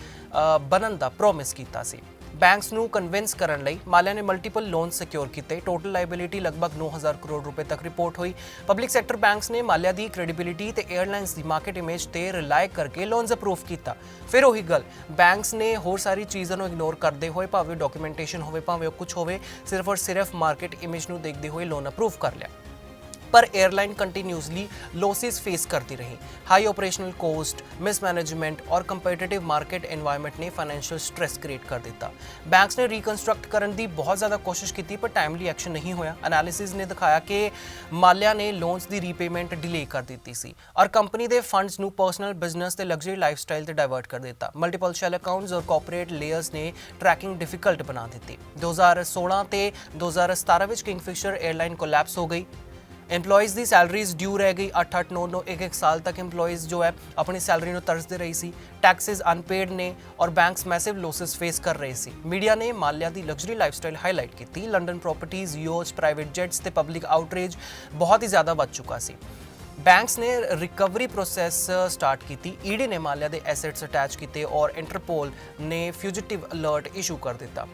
ਬਣਨ ਦਾ ਪ੍ਰੋਮਿਸ ਕੀਤਾ ਸੀ। ਬੈਂਕਸ ਨੂੰ ਕਨਵਿੰਸ ਕਰਨ ਲਈ ਮਾਲਿਆ ਨੇ ਮਲਟੀਪਲ ਲੋਨ ਸਿਕਿਉਰ ਕੀਤੇ। ਟੋਟਲ ਲਾਇਬਿਲਿਟੀ ਲਗਭਗ 9,000 ਕਰੋੜ ਰੁਪਏ ਤੱਕ ਰਿਪੋਰਟ ਹੋਈ। ਪਬਲਿਕ ਸੈਕਟਰ ਬੈਂਕਸ ਨੇ ਮਾਲਿਆ ਦੀ ਕ੍ਰੈਡੀਬਿਲਿਟੀ ਤੇ 에ਅਰਲਾਈਨਸ ਦੀ ਮਾਰਕੀਟ ਇਮੇਜ ਤੇ ਰਿਲਾਈ ਕਰਕੇ ਲੋਨਸ ਅਪਰੂਵ ਕੀਤਾ। ਫਿਰ ਉਹੀ ਗੱਲ, ਬੈਂਕਸ ਨੇ ਹੋਰ ਸਾਰੀ ਚੀਜ਼ਾਂ ਨੂੰ ਇਗਨੋਰ ਕਰਦੇ ਹੋਏ, ਭਾਵੇਂ ਡਾਕੂਮੈਂਟੇਸ਼ਨ ਹੋਵੇ, ਭਾਵੇਂ ਕੁਝ ਹੋਵੇ, ਸਿਰਫ ਔਰ ਸਿਰਫ ਮਾਰਕੀਟ ਇਮੇਜ ਨੂੰ ਦੇਖਦੇ ਹੋਏ ਲੋਨ ਅਪਰੂਵ ਕਰ ਲਿਆ। पर एयरलाइन कंटिन्यूसली लॉसेस फेस करती रही। हाई ऑपरेशनल कॉस्ट, मिसमैनेजमेंट और कंपेटिटिव मार्केट एनवायरनमेंट ने फाइनेंशियल स्ट्रेस क्रिएट कर दिता। बैंक्स ने रिकनस्ट्रक्ट करने की बहुत ज़्यादा कोशिश की, पर टाइमली एक्शन नहीं होया। एनालिसिस ने दिखाया कि माल्या ने लोन्स की रीपेमेंट डिले कर दी सी और कंपनी के फंड्स नू पर्सनल बिजनेस ते लग्जरी लाइफस्टाइल ते डाइवर्ट कर दिता। मल्टीपल शेल अकाउंट्स और कॉर्पोरेट लेयर्स ने ट्रैकिंग डिफिकल्ट बना दी। 2016 ते 2017 में किंगफिशर एयरलाइन कोलैप्स हो गई। एम्पलॉयज़ की सैलरीज ड्यू रह गई 8-8, 9-9, 1-1 साल तक एम्पलॉयज़ जो है अपनी सैलरी को तरसते रही सी। टैक्सेस अनपेड ने और बैंक्स मैसिव लॉसेस फेस कर रहे सी। मीडिया ने माल्या की लग्जरी लाइफस्टाइल हाईलाइट की। लंडन प्रॉपर्टीज़, योच, प्राइवेट जेट्स ते पब्लिक आउटरीच बहुत ही ज़्यादा बच चुका सी। बैंक्स ने रिकवरी प्रोसैस स्टार्ट की। ईडी ने माल्या के एसेट्स अटैच किए और इंटरपोल ने फ्यूजिटिव अलर्ट इशू कर दिता।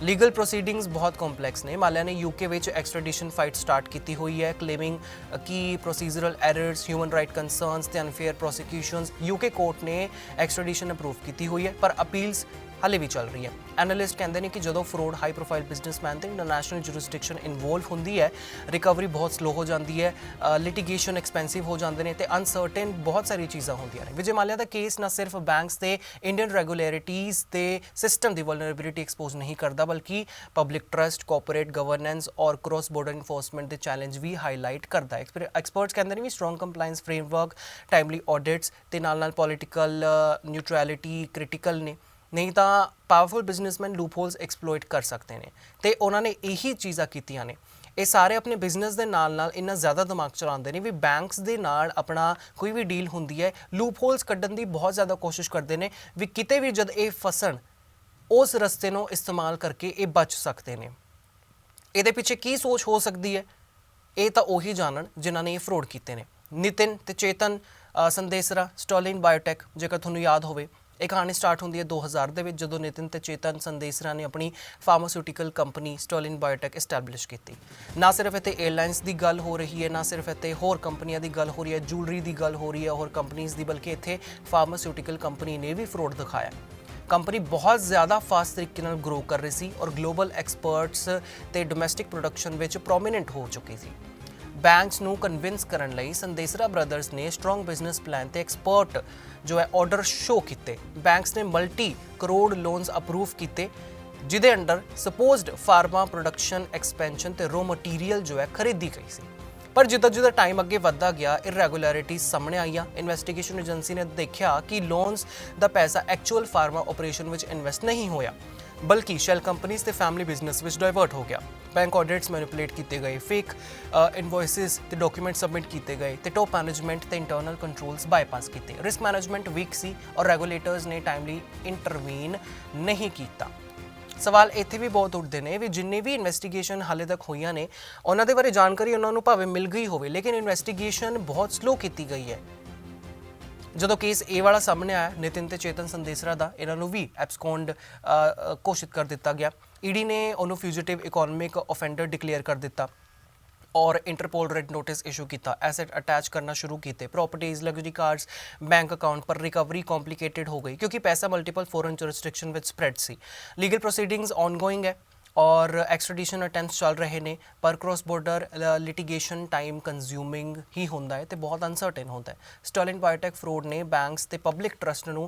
लीगल प्रोसीडिंग्स बहुत कॉम्पलैक्स ने। माल्या ने यूके विच एक्सट्रैडिशन फाइट स्टार्ट की हुई है, क्लेमिंग कि procedural errors, human right concerns ते अनफेयर प्रोसिक्यूशंस। यूके कोर्ट ने एक्सट्रैडिशन अप्रूव की हुई है, पर अपील्स हाले भी चल रही है। एनालिस्ट कहते हैं कि जो फ्रॉड, हाई प्रोफाइल बिजनेसमैन ते इंटरनेशनल जुरिसडिक्शन इन्वॉल्व होंदी है, रिकवरी बहुत स्लो हो जाती है, लिटिगेशन एक्सपेंसिव हो जाते हैं, तो अनसर्टेन बहुत सारी चीज़ां होंदियां ने। विजय माल्या का केस ना सिर्फ बैंक्स ते इंडियन रेगुलैरिटीज़ ते सिस्टम की वल्नरेबिलिटी एक्सपोज नहीं करता, बल्कि पब्लिक ट्रस्ट, कॉर्पोरेट गवर्नेंस और क्रॉस बॉर्डर इन्फोर्समेंट के चैलेंज भी हाईलाइट करता है। एक्सपर्ट्स कहते हैं भी strong compliance framework, timely audits ते नाल पॉलिटिकल न्यूट्रैलिटी क्रिटिकल ने, नहीं तो पावरफुल बिजनेसमैन लूपहोल्स एक्सप्लोइट कर सकते हैं। तो उन्होंने यही चीज़ां कीतियां ने। ये सारे अपने बिजनेस के नाल इन्ना ज़्यादा दिमाग चलाते हैं भी बैंक्स के नाल अपना कोई भी डील होंदी है, लूपहोल्स कड्ढन की बहुत ज़्यादा कोशिश करते हैं भी किते भी जब ये फसन उस रस्ते को इस्तेमाल करके ये बच सकते हैं। ये पिछे की सोच हो सकती है, ये तो उही जानन जिन्होंने ये फ्रॉड किए हैं। नितिन ते चेतन संदेसरा, स्टर्लिंग बायोटेक, जेकर तुहानूं याद होवे, एक कहानी स्टार्ट होंदी है 2000 ਦੇ ਵਿੱਚ ਜਦੋਂ ਨਿਤਿਨ ਤੇ ਚੇਤਨ ਸੰਦੇਸਰਾ ਨੇ ਆਪਣੀ pharmaceutical company Sterling Biotech establish ਕੀਤੀ। ਨਾ ਸਿਰਫ ਇੱਥੇ 에ਅਰਲਾਈਨਸ ਦੀ ਗੱਲ ਹੋ ਰਹੀ ਹੈ, ਨਾ ਸਿਰਫ ਇੱਥੇ ਹੋਰ ਕੰਪਨੀਆਂ ਦੀ ਗੱਲ ਹੋ ਰਹੀ ਹੈ, ਜੂਲਰੀ ਦੀ ਗੱਲ ਹੋ ਰਹੀ ਹੈ, ਹੋਰ ਕੰਪਨੀਆਂ ਦੀ, ਬਲਕਿ ਇੱਥੇ ਫਾਰਮਾਸਿਊਟੀਕਲ ਕੰਪਨੀ ਨੇ ਵੀ ਫਰੋਡ ਦਿਖਾਇਆ। ਕੰਪਨੀ ਬਹੁਤ ਜ਼ਿਆਦਾ ਫਾਸਟ ਤਰੀਕੇ ਨਾਲ ਗਰੋ ਕਰ ਰਹੀ ਸੀ ਔਰ ਗਲੋਬਲ ਐਕਸਪਰਟਸ ਤੇ ਡੋਮੈਸਟਿਕ ਪ੍ਰੋਡਕਸ਼ਨ ਵਿੱਚ ਪ੍ਰੋਮੀਨੈਂਟ ਹੋ ਚੁੱਕੀ ਸੀ। बैंक्स ਨੂੰ ਕਨਵਿੰਸ ਕਰਨ ਲਈ ਸੰਦੇਸਰਾ ਬ੍ਰਦਰਸ ਨੇ ਸਟਰੋਂਗ ਬਿਜ਼ਨਸ ਪਲਾਨ ਤੇ ਐਕਸਪਰਟ ਜੋ ਹੈ ਆਰਡਰ ਸ਼ੋ ਕੀਤੇ। ਬੈਂਕਸ ਨੇ ਮਲਟੀ ਕਰੋੜ ਲੋਨਸ ਅਪਰੂਵ ਕੀਤੇ, ਜਿਹਦੇ under supposed pharma production expansion ਤੇ ਰੋ ਮਟੀਰੀਅਲ ਜੋ ਹੈ ਖਰੀਦੀ ਗਈ ਸੀ। ਪਰ ਜਿੱਦਾਂ ਟਾਈਮ ਅੱਗੇ ਵੱਧਦਾ ਗਿਆ ਇਰੈਗੂਲੈਰਿਟੀ ਸਾਹਮਣੇ ਆਈਆਂ। ਇਨਵੈਸਟੀਗੇਸ਼ਨ ਏਜੰਸੀ ਨੇ ਦੇਖਿਆ ਕਿ ਲੋਨਸ ਦਾ ਪੈਸਾ ਐਕਚੁਅਲ ਫਾਰਮਾ ਆਪਰੇਸ਼ਨ ਵਿੱਚ ਇਨਵੈਸਟ ਨਹੀਂ ਹੋਇਆ, ਬਲਕਿ ਸ਼ੈਲ ਕੰਪਨੀਜ਼ ਤੇ ਫੈਮਿਲੀ ਬਿਜ਼ਨਸ ਵਿੱਚ ਡਾਇਵਰਟ ਹੋ ਗਿਆ। ਬੈਂਕ ਆਡਿਟਸ ਮੈਨੀਪੂਲੇਟ ਕੀਤੇ ਗਏ, ਫੇਕ ਇਨਵੋਇਸਿਸ ਤੇ ਡਾਕੂਮੈਂਟ ਸਬਮਿਟ ਕੀਤੇ ਗਏ ਤੇ ਟੌਪ ਮੈਨੇਜਮੈਂਟ ਤੇ ਇੰਟਰਨਲ ਕੰਟਰੋਲਸ ਬਾਈਪਾਸ ਕੀਤੇ। ਰਿਸਕ ਮੈਨੇਜਮੈਂਟ ਵੀਕ ਸੀ ਔਰ ਰੈਗੂਲੇਟਰਸ ਨੇ ਟਾਈਮਲੀ ਇੰਟਰਵੀਨ ਨਹੀਂ ਕੀਤਾ। ਸਵਾਲ ਇੱਥੇ ਵੀ ਬਹੁਤ ਉੱਠਦੇ ਨੇ ਵੀ ਜਿੰਨੇ ਵੀ ਇਨਵੈਸਟੀਗੇਸ਼ਨ ਹਾਲੇ ਤੱਕ ਹੋਈਆਂ ਨੇ ਉਹਨਾਂ ਦੇ ਬਾਰੇ ਜਾਣਕਾਰੀ ਉਹਨਾਂ ਨੂੰ ਭਾਵੇਂ ਮਿਲ ਗਈ ਹੋਵੇ, ਲੇਕਿਨ ਇਨਵੈਸਟੀਗੇਸ਼ਨ ਬਹੁਤ ਸਲੋ ਕੀਤੀ ਗਈ ਹੈ। ਜਦੋਂ ਕੇਸ ਇਹ ਵਾਲਾ ਸਾਹਮਣੇ ਆਇਆ ਨਿਤਿਨ ਤੇ ਚੇਤਨ ਸੰਦੇਸਰਾ ਦਾ, ਇਹਨਾਂ ਨੂੰ ਵੀ ਐਬਸਕੌਂਡ ਘੋਸ਼ਿਤ ਕਰ ਦਿੱਤਾ ਗਿਆ। ਈਡੀ ਨੇ ਉਹਨੂੰ ਫਿਊਜੀਟਿਵ ਇਕਨੋਮਿਕ ऑफेंडर ਡਿਕਲੇਅਰ ਕਰ ਦਿੱਤਾ और इंटरपोल रेड नोटिस इशू किया, एसेट अटैच करना शुरू किए, properties luxury cars bank account पर रिकवरी कॉम्प्लिकेटेड हो गई क्योंकि पैसा मल्टीपल फॉरेन जुरिस्डिक्शन विच स्प्रेड सी। लीगल प्रोसीडिंग्स ऑनगोइंग है और एक्सट्रैडिशन अटैम्प्ट्स चल रहे हैं, पर cross border litigation time consuming ही होंदा है तो बहुत अनसर्टेन होता है। स्टर्लिंग बायोटेक फ्रॉड ने बैंक्स ते पब्लिक ट्रस्ट नूं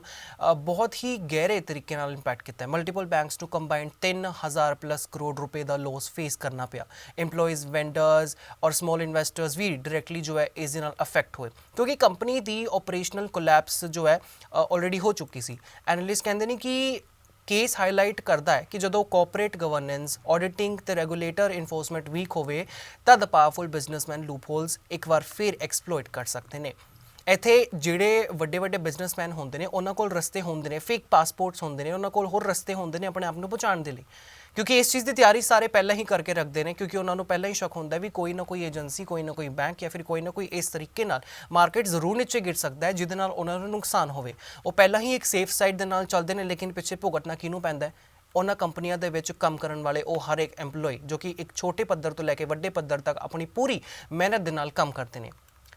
बहुत ही गहरे तरीके नाल इंपैक्ट किया। मल्टीपल बैंक्स नूं कंबाइंड 3000 प्लस करोड़ रुपए का लॉस फेस करना पिया। एम्पलॉयज़, वेंडर्स और स्मॉल इन्वेस्टर्स भी डायरैक्टली जो है इस नाल अफेक्ट हुए क्योंकि कंपनी की ऑपरेशनल कोलैप्स जो है ऑलरेडी हो चुकी सी। एनालिस्ट कहते हैं कि केस हाईलाइट करता है कि जो कॉरपोरेट गवर्नेंस, ऑडिटिंग ते रेगूलेटर इन्फोर्समेंट वीक होवे तद पावरफुल बिजनेसमैन लूपहोल्स एक बार फिर एक्सप्लोइट कर सकते हैं। ਇੱਥੇ ਜਿਹੜੇ ਵੱਡੇ ਬਿਜ਼ਨਸਮੈਨ ਹੁੰਦੇ ਨੇ ਉਹਨਾਂ ਕੋਲ ਰਸਤੇ ਹੁੰਦੇ ਨੇ, ਫੇਕ ਪਾਸਪੋਰਟਸ ਹੁੰਦੇ ਨੇ, ਉਹਨਾਂ ਕੋਲ ਹੋਰ ਰਸਤੇ ਹੁੰਦੇ ਨੇ ਆਪਣੇ ਆਪ ਨੂੰ ਪਹੁੰਚਾਉਣ ਦੇ ਲਈ, ਕਿਉਂਕਿ ਇਸ ਚੀਜ਼ ਦੀ ਤਿਆਰੀ ਸਾਰੇ ਪਹਿਲਾਂ ਹੀ ਕਰਕੇ ਰੱਖਦੇ ਨੇ ਕਿਉਂਕਿ ਉਹਨਾਂ ਨੂੰ ਪਹਿਲਾਂ ਹੀ ਸ਼ੱਕ ਹੁੰਦਾ ਵੀ ਕੋਈ ਨਾ ਕੋਈ ਏਜੰਸੀ, ਕੋਈ ਨਾ ਕੋਈ ਬੈਂਕ ਜਾਂ ਫਿਰ ਕੋਈ ਨਾ ਕੋਈ ਇਸ ਤਰੀਕੇ ਨਾਲ ਮਾਰਕੀਟ ਜ਼ਰੂਰ ਨੀਚੇ ਗਿਰ ਸਕਦਾ ਹੈ ਜਿਹਦੇ ਨਾਲ ਉਹਨਾਂ ਨੂੰ ਨੁਕਸਾਨ ਹੋਵੇ। ਉਹ ਪਹਿਲਾਂ ਹੀ ਇੱਕ ਸੇਫ ਸਾਈਡ ਦੇ ਨਾਲ ਚੱਲਦੇ ਨੇ, ਲੇਕਿਨ ਪਿੱਛੇ ਭੁਗਤਣਾ ਕਿਹਨੂੰ ਪੈਂਦਾ ਹੈ? ਉਹਨਾਂ ਕੰਪਨੀਆਂ ਦੇ ਵਿੱਚ ਕੰਮ ਕਰਨ ਵਾਲੇ ਉਹ ਹਰ ਇੱਕ ਐਮਪਲੋਈ ਜੋ ਕਿ ਇੱਕ ਛੋਟੇ ਪੱਧਰ ਤੋਂ ਲੈ ਕੇ ਵੱਡੇ ਪੱਧਰ ਤੱਕ ਆਪਣੀ ਪੂਰੀ ਮਿਹਨਤ ਦੇ ਨਾਲ ਕੰਮ ਕਰਦੇ ਨੇ।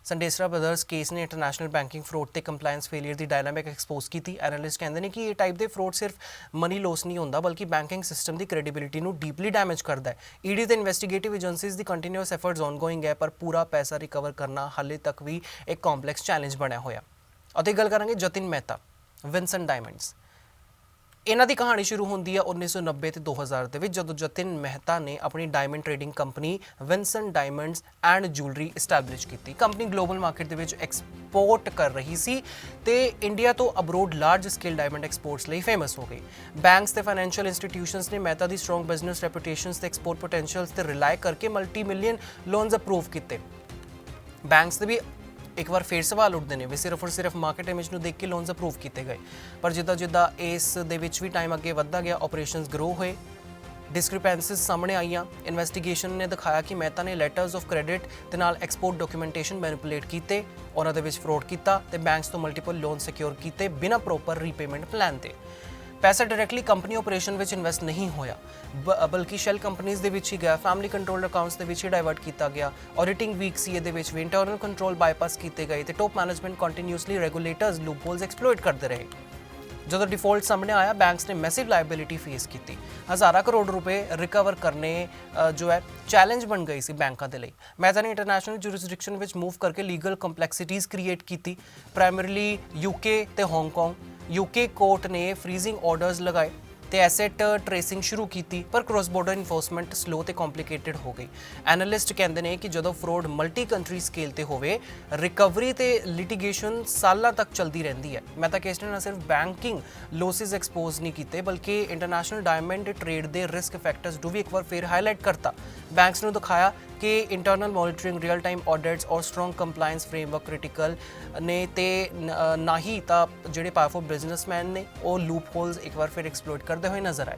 ਸੰਡੇਸਰਾ ਬ੍ਰਦਰਸ ਕੇਸ ਨੇ ਇੰਟਰਨੈਸ਼ਨਲ ਬੈਂਕਿੰਗ ਫਰੋਡ ਤੇ ਕੰਪਲਾਇੰਸ ਫੇਲੀਅਰ ਦੀ ਡਾਇਨਾਮਿਕ ਐਕਸਪੋਜ਼ ਕੀਤੀ। ਐਨਾਲਿਸਟ ਕਹਿੰਦੇ ਨੇ ਕਿ ਇਹ ਟਾਈਪ ਦੇ ਫਰੋਡ ਸਿਰਫ ਮਨੀ ਲੋਸ ਨਹੀਂ ਹੁੰਦਾ ਬਲਕਿ ਬੈਂਕਿੰਗ ਸਿਸਟਮ ਦੀ ਕ੍ਰੈਡੀਬਿਲਿਟੀ ਨੂੰ ਡੀਪਲੀ ਡੈਮੇਜ ਕਰਦਾ ਹੈ। ਈਡੀ ਤੇ ਇਨਵੈਸਟੀਗੇਟਿਵ ਏਜੰਸੀਜ਼ ਦੀ ਕੰਟੀਨਿਊਅਸ ਐਫਰਟਸ ਆਨਗੋਇੰਗ ਹੈ, ਪਰ ਪੂਰਾ ਪੈਸਾ ਰਿਕਵਰ ਕਰਨਾ ਹਾਲੇ ਤੱਕ ਵੀ ਇੱਕ ਕੰਪਲੈਕਸ ਚੈਲੰਜ ਬਣਿਆ ਹੋਇਆ। ਅਤੇ ਗੱਲ ਕਰਾਂਗੇ ਜਤਿਨ ਮਹਿਤਾ, ਵਿੰਸਨ ਡਾਇਮੰਡਸ। ਇਹਨਾਂ ਦੀ ਕਹਾਣੀ ਸ਼ੁਰੂ ਹੁੰਦੀ ਹੈ 1990 ਤੇ 2000 ਦੇ ਵਿੱਚ ਜਦੋਂ ਜਤਿਨ ਮਹਿਤਾ ਨੇ ਆਪਣੀ diamond trading company Winsome diamonds and jewellery establish ਕੀਤੀ। ਕੰਪਨੀ ਗਲੋਬਲ ਮਾਰਕੀਟ ਦੇ ਵਿੱਚ ਐਕਸਪੋਰਟ ਕਰ ਰਹੀ ਸੀ ਤੇ ਇੰਡੀਆ ਤੋਂ abroad large scale diamond exports ਲਈ ਫੇਮਸ ਹੋ ਗਈ। ਬੈਂਕਸ ਤੇ ਫਾਈਨੈਂਸ਼ੀਅਲ ਇੰਸਟੀਟਿਊਸ਼ਨਸ ਨੇ ਮਹਿਤਾ ਦੀ ਸਟਰੋਂਗ ਬਿਜ਼ਨਸ ਰੈਪੂਟੇਸ਼ਨਸ ਤੇ ਐਕਸਪੋਰਟ ਪੋਟੈਂਸ਼ੀਅਲਸ ਤੇ ਰਿਲਾਈ ਕਰਕੇ ਮਲਟੀ ਮਿਲੀਅਨ ਲੋਨਸ ਅਪਰੂਵ ਕੀਤੇ। ਬੈਂਕਸ ਦੇ ਵੀ एक बार फिर सवाल उठते हैं भी सिर्फ और सिर्फ मार्केट इमेज ਨੂੰ देख के लोन्स अप्रूव किए गए, पर जिदा इस दे विच भी टाइम अगे वधदा गया ऑपरेशनस ग्रो होए, डिस्क्रिपेंसीज सामने आईयां। इन्वेस्टिगेशन ने दिखाया कि मेहता ने लैटर्स ऑफ क्रेडिट ते नाल एक्सपोर्ट डॉक्यूमेंटेशन मैनिपुलेट कीते, उन्हां दे विच फ्रॉड कीता ते बैंक्स तो मल्टीपल लोन सिक्योर कीते बिना प्रॉपर रीपेमेंट प्लान ते। पैसा directly company operation which invest नहीं होया बल्कि शैल कंपनीज़ दे विच ही गया, फैमिली कंट्रोल्ड अकाउंट्स दे विच ही डाइवर्ट किया गया। ऑडिटिंग वीक सी इहदे विच भी इंटरनल कंट्रोल बाईपास किए गए ते top management continuously regulators loopholes exploit करते रहे। ਜਦੋਂ डिफॉल्ट सामने आया बैंक्स ने मैसिव लाइबिलिटी फेस की, हज़ारा करोड़ रुपए रिकवर करने जो है चैलेंज बन गई सी बैंकों के लिए। मेहता ने इंटरनेशनल जुरिस्डिक्शन विच मूव करके लीगल कंपलैक्सिटीज़ क्रिएट की, प्राइमरीली यूके ते हांगकॉन्ग। यूके कोर्ट ने फ्रीजिंग ऑर्डर्स लगाए तो एसेट ट्रेसिंग शुरू की, पर क्रॉस बॉर्डर इन्फोर्समेंट स्लो तो कॉम्प्लीकेटेड हो गई। एनालिस्ट कहते हैं कि जो फ्रॉड मल्टी कंट्री स्केल पर होवे रिकवरी तो लिटिगेशन सालों तक चलती रहती है। मैं तो केस ने ना सिर्फ बैंकिंग लॉसिस एक्सपोज नहीं किए बल्कि इंटरनेशनल डायमंड ट्रेड के रिस्क फैक्टर्स को भी एक बार फिर हाईलाइट करता। बैंक्स ने दिखाया कि internal monitoring, real time audits और स्ट्रोंग कंप्लायंस फ्रेमवर्क क्रिटिकल ने ते ना ही जोड़े पावरफुल बिजनेसमैन ने वो लूप होल्स एक बार फिर एक्सप्लोइट करते हुए नजर आए।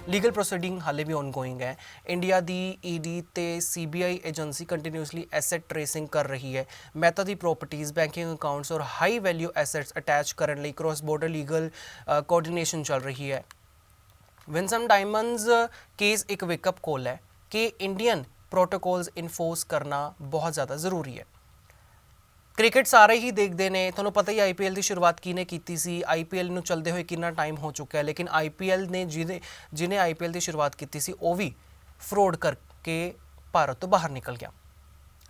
लीगल प्रोसीडिंग हाले भी ऑनगोइंग है। इंडिया की ईडी ते सीबीआई एजेंसी कंटीन्यूसली एसेट ट्रेसिंग कर रही है। मेहता दी प्रॉपर्टीज़, बैंकिंग अकाउंट्स और हाई वैल्यू एसेट्स अटैच करने लई क्रॉस बॉर्डर लीगल कोऑर्डिनेशन चल रही है। विंसन डायमंड्स केस एक वेकअप कॉल है कि इंडियन प्रोटोकॉल्स इन्फोर्स करना बहुत ज़्यादा ज़रूरी है। क्रिकेट सारे ही देखते हैं, तुहानूं पता ही IPL की शुरुआत किने की सी, IPL नूं चलते हुए कितना टाइम हो चुका है, लेकिन IPL ने जिन्हें IPL की शुरुआत की सी वो भी फ्रॉड करके भारत तो बाहर निकल गया।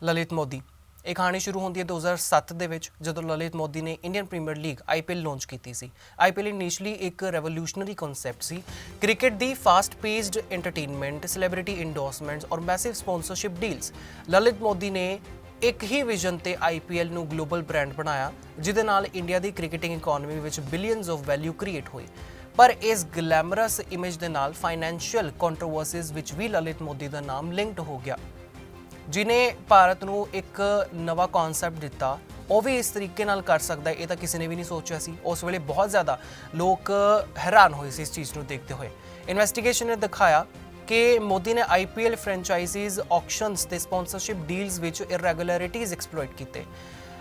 ललित मोदी ਇਹ ਕਹਾਣੀ ਸ਼ੁਰੂ ਹੁੰਦੀ ਹੈ 2007 ਦੇ ਵਿੱਚ ਜਦੋਂ ਲਲਿਤ ਮੋਦੀ ਨੇ Indian Premier League IPL launch ਕੀਤੀ ਸੀ। IPL ਇਨੀਸ਼ੀਅਲੀ ਇੱਕ ਰੈਵੋਲੂਸ਼ਨਰੀ ਕਨਸੈਪਟ ਸੀ। ਕ੍ਰਿਕਟ ਦੀ fast paced entertainment, celebrity endorsements ਔਰ massive sponsorship deals. Lalit Modi ਨੇ ਇੱਕ ਹੀ ਵਿਜ਼ਨ ਤੇ IPL ਨੂੰ ਗਲੋਬਲ ਬ੍ਰਾਂਡ ਬਣਾਇਆ, ਜਿਹਦੇ ਨਾਲ ਇੰਡੀਆ ਦੀ ਕ੍ਰਿਕਟਿੰਗ ਇਕਨੋਮੀ ਵਿੱਚ ਬਿਲੀਅਨਸ ਆਫ ਵੈਲਿਊ ਕ੍ਰੀਏਟ ਹੋਈ। ਪਰ ਇਸ ਗਲੈਮਰਸ ਇਮੇਜ ਦੇ ਨਾਲ ਫਾਈਨੈਂਸ਼ੀਅਲ ਕੰਟਰੋਵਰਸੀਜ਼ ਵਿੱਚ ਵੀ ਲਲਿਤ ਮੋਦੀ ਦਾ ਨਾਮ ਲਿੰਕਡ ਹੋ ਗਿਆ, ਜਿਨੇ ਭਾਰਤ ਨੂੰ ਇੱਕ ਨਵਾਂ ਕਨਸੈਪਟ ਦਿੱਤਾ। ਉਹ ਵੀ ਇਸ ਤਰੀਕੇ ਨਾਲ ਕਰ ਸਕਦਾ ਇਹ ਤਾਂ ਕਿਸੇ ਨੇ ਵੀ ਨਹੀਂ ਸੋਚਿਆ ਸੀ। ਉਸ ਵੇਲੇ ਬਹੁਤ ਜ਼ਿਆਦਾ ਲੋਕ ਹੈਰਾਨ ਹੋਏ ਸੀ ਇਸ ਚੀਜ਼ ਨੂੰ ਦੇਖਦੇ ਹੋਏ। ਇਨਵੈਸਟੀਗੇਸ਼ਨ ਨੇ ਦਿਖਾਇਆ ਕਿ ਮੋਦੀ ਨੇ IPL ਫਰੈਂਚਾਈਜ਼ੀਜ਼, ਆਕਸ਼ਨਸ ਤੇ ਸਪਾਂਸਰਸ਼ਿਪ ਡੀਲਸ ਵਿੱਚ ਇਰੈਗੂਲੈਰਿਟੀਜ਼ ਐਕਸਪਲੋਇਟ ਕੀਤੇ।